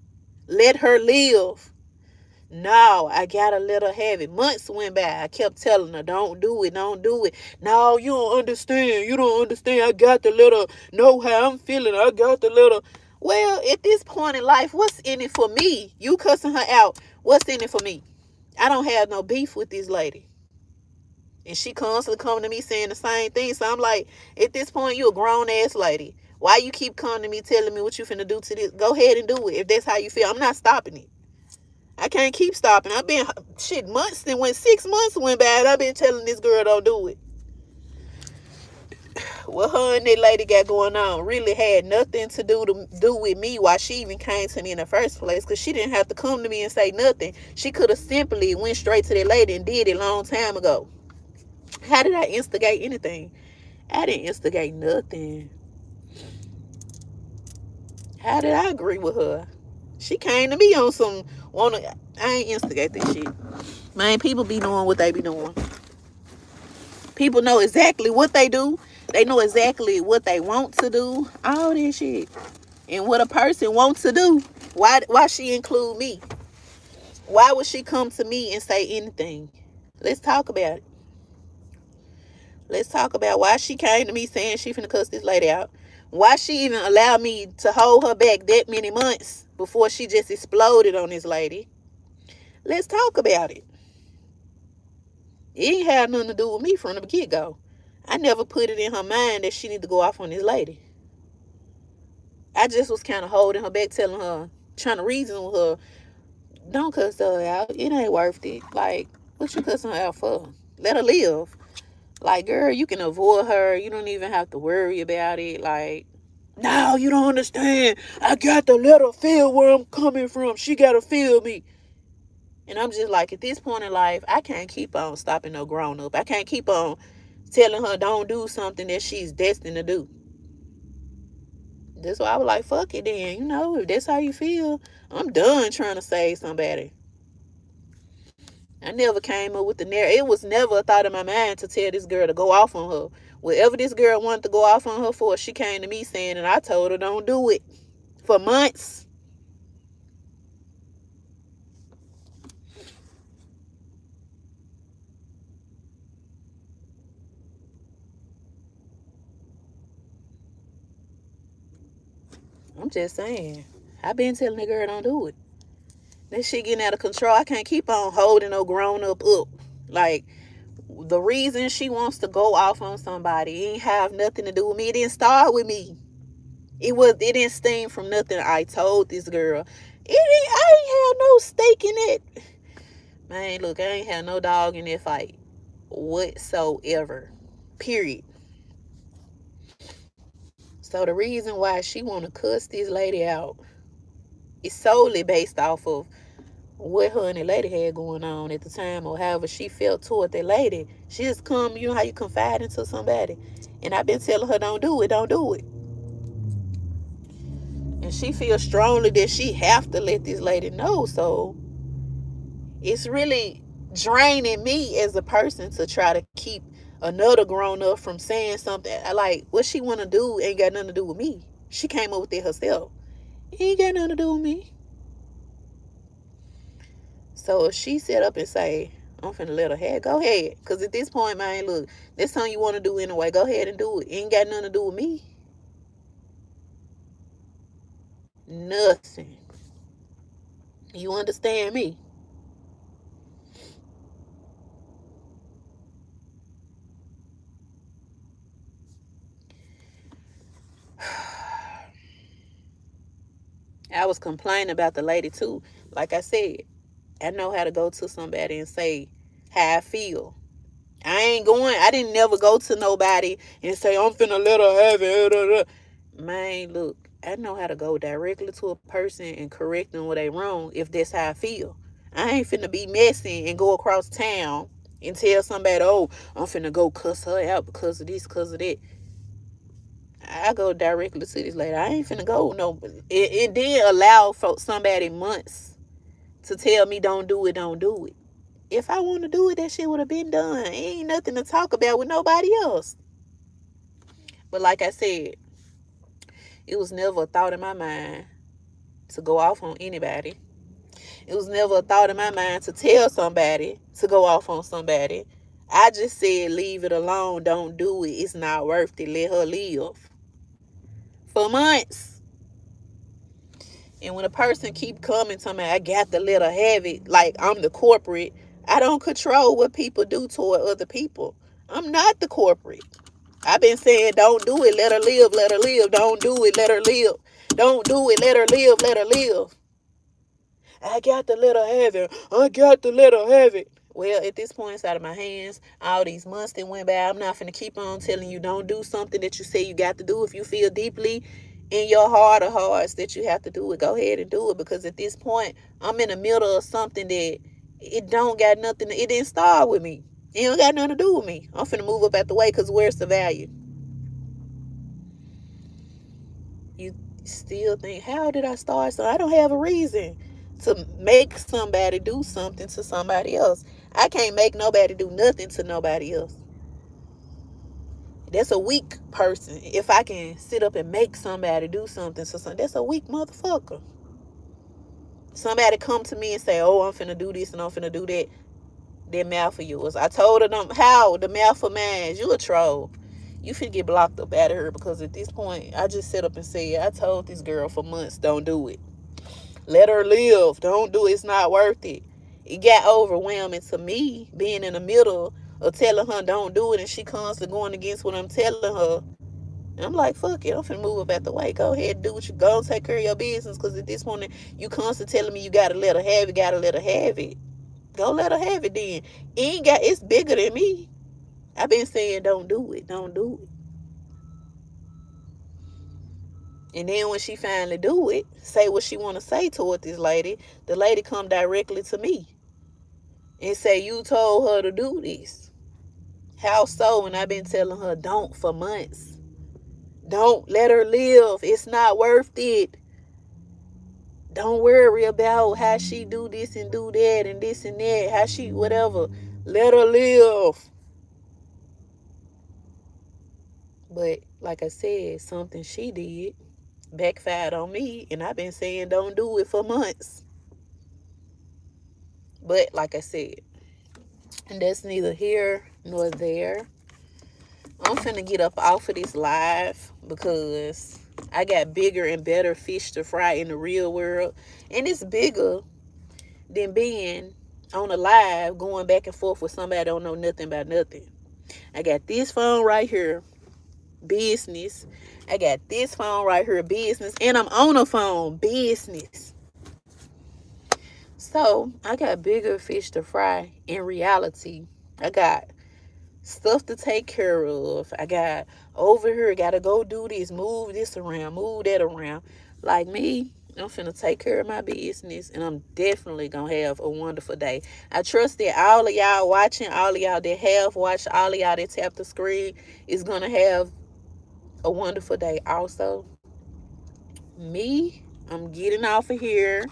Let her live. No, I gotta let her have it. Months went by. I kept telling her, don't do it, don't do it. No, you don't understand. You don't understand. I got to let her know how I'm feeling. I got to let her. Well, at this point in life, what's in it for me? You cussing her out. What's in it for me? I don't have no beef with this lady. And she constantly coming to me saying the same thing. So I'm like, at this point, you a grown ass lady. Why you keep coming to me telling me what you finna do to this? Go ahead and do it if that's how you feel. I'm not stopping it. I can't keep stopping. I've been, months, and when 6 months went by, I've been telling this girl don't do it. What her and that lady got going on really had nothing to do with me, why she even came to me in the first place, because she didn't have to come to me and say nothing. She could have simply went straight to that lady and did it a long time ago. How did I instigate anything? I didn't instigate nothing. How did I agree with her? She came to me on some I ain't instigate this shit. Man, people be doing what they be doing. People know exactly what they do. They know exactly what they want to do. All this shit. And what a person wants to do. Why she include me? Why would she come to me and say anything? Let's talk about it. Let's talk about why she came to me saying she finna cuss this lady out. Why she even allowed me to hold her back that many months before she just exploded on this lady. Let's talk about it. It ain't had nothing to do with me from the get-go. I never put it in her mind that she need to go off on this lady. I just was kind of holding her back, telling her, trying to reason with her, don't cuss her out. It ain't worth it. Like, what you cussing her out for? Let her live. Like, girl, you can avoid her. You don't even have to worry about it. Like, no, you don't understand. I got to let her feel where I'm coming from. She got to feel me. And I'm just like, at this point in life, I can't keep on stopping no grown up. I can't keep on telling her don't do something that she's destined to do. That's why I was like, fuck it then. You know, if that's how you feel, I'm done trying to save somebody. I never came up with the narrative. It was never a thought in my mind to tell this girl to go off on her. Whatever this girl wanted to go off on her for, she came to me saying, and I told her don't do it for months. I'm just saying. I've been telling the girl don't do it. That shit getting out of control. I can't keep on holding no grown up. Like, the reason she wants to go off on somebody ain't have nothing to do with me. It didn't start with me. It didn't stem from nothing I told this girl. I ain't had no stake in it. Man, look, I ain't had no dog in that fight whatsoever. Period. So the reason why she wanna cuss this lady out is solely based off of what her and the lady had going on at the time, or however she felt toward that lady. She just come, you know how you confide into somebody. And I've been telling her, don't do it, don't do it. And she feels strongly that she have to let this lady know. So it's really draining me as a person to try to keep another grown up from saying something. Like, what she want to do ain't got nothing to do with me. She came up with it herself. It ain't got nothing to do with me. So if she sit up and say, I'm finna let her have, go ahead. Because at this point, man, look, that's something you want to do anyway. Go ahead and do it. It ain't got nothing to do with me. Nothing. You understand me? I was complaining about the lady too. Like I said, I know how to go to somebody and say how I feel. I didn't never go to nobody and say, I'm finna let her have it. Man, look, I know how to go directly to a person and correct them when they wrong if that's how I feel. I ain't finna be messy and go across town and tell somebody, oh, I'm finna go cuss her out because of this, because of that. I go directly to this lady. I ain't finna go no. It did allow for somebody months to tell me don't do it, don't do it. If I want to do it, that shit would have been done. Ain't nothing to talk about with nobody else. But like I said, it was never a thought in my mind to go off on anybody. It was never a thought in my mind to tell somebody to go off on somebody. I just said leave it alone. Don't do it. It's not worth it. Let her live. For months. And when a person keep coming to me, I got to let her have it. Like I'm the corporate. I don't control what people do toward other people. I'm not the corporate. I've been saying, don't do it, let her live, let her live. Don't do it, let her live. Don't do it, let her live, let her live. I got to let her have it. I got to let her have it. Well, at this point, it's out of my hands. All these months that went by, I'm not finna keep on telling you don't do something that you say you got to do. If you feel deeply in your heart of hearts that you have to do it, go ahead and do it. Because at this point, I'm in the middle of something that it don't got nothing. It didn't start with me. It don't got nothing to do with me. I'm finna move up out the way because where's the value? You still think, how did I start? So I don't have a reason to make somebody do something to somebody else. I can't make nobody do nothing to nobody else. That's a weak person. If I can sit up and make somebody do something to something, that's a weak motherfucker. Somebody come to me and say, oh, I'm finna do this and I'm finna do that. That mouth of yours. I told her, how? The mouth of mine. You a troll. You finna get blocked up out of her because at this point, I just sit up and said, I told this girl for months, don't do it. Let her live. Don't do it. It's not worth it. It got overwhelming to me being in the middle of telling her don't do it and she constantly going against what I'm telling her. And I'm like, fuck it. I'm finna move up out the way. Go ahead and do what you go and take care of your business because at this point, you constantly telling me you gotta let her have it, gotta let her have it. Go let her have it then. It's bigger than me. I've been saying don't do it. Don't do it. And then when she finally do it, say what she want to say toward this lady, the lady come directly to me and say, you told her to do this. How so? And I've been telling her don't for months. Don't let her live. It's not worth it. Don't worry about how she do this and do that and this and that. How she whatever. Let her live. But like I said, something she did backfired on me, and I've been saying don't do it for months. But like I said, and that's neither here nor there. I'm finna get up off of this live because I got bigger and better fish to fry in the real world. And it's bigger than being on a live going back and forth with somebody that don't know nothing about nothing. I got this phone right here, business. I got this phone right here, business. And I'm on a phone, business. So I got bigger fish to fry in reality. I got stuff to take care of. I got over here, gotta go do this around, move that around. Like me, I'm finna take care of my business and I'm definitely gonna have a wonderful day. I trust that all of y'all watching, all of y'all that have watched, all of y'all that tap the screen is gonna have a wonderful day also. Me, I'm getting off of here.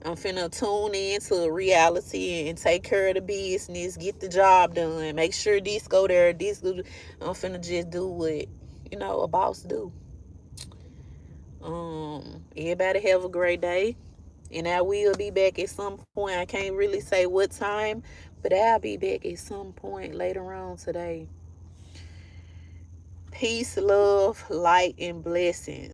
I'm finna tune into reality and take care of the business, get the job done, make sure this go there, this go. I'm finna just do what a boss do. Everybody have a great day, and I will be back at some point. I can't really say what time, but I'll be back at some point later on today. Peace, love, light, and blessings.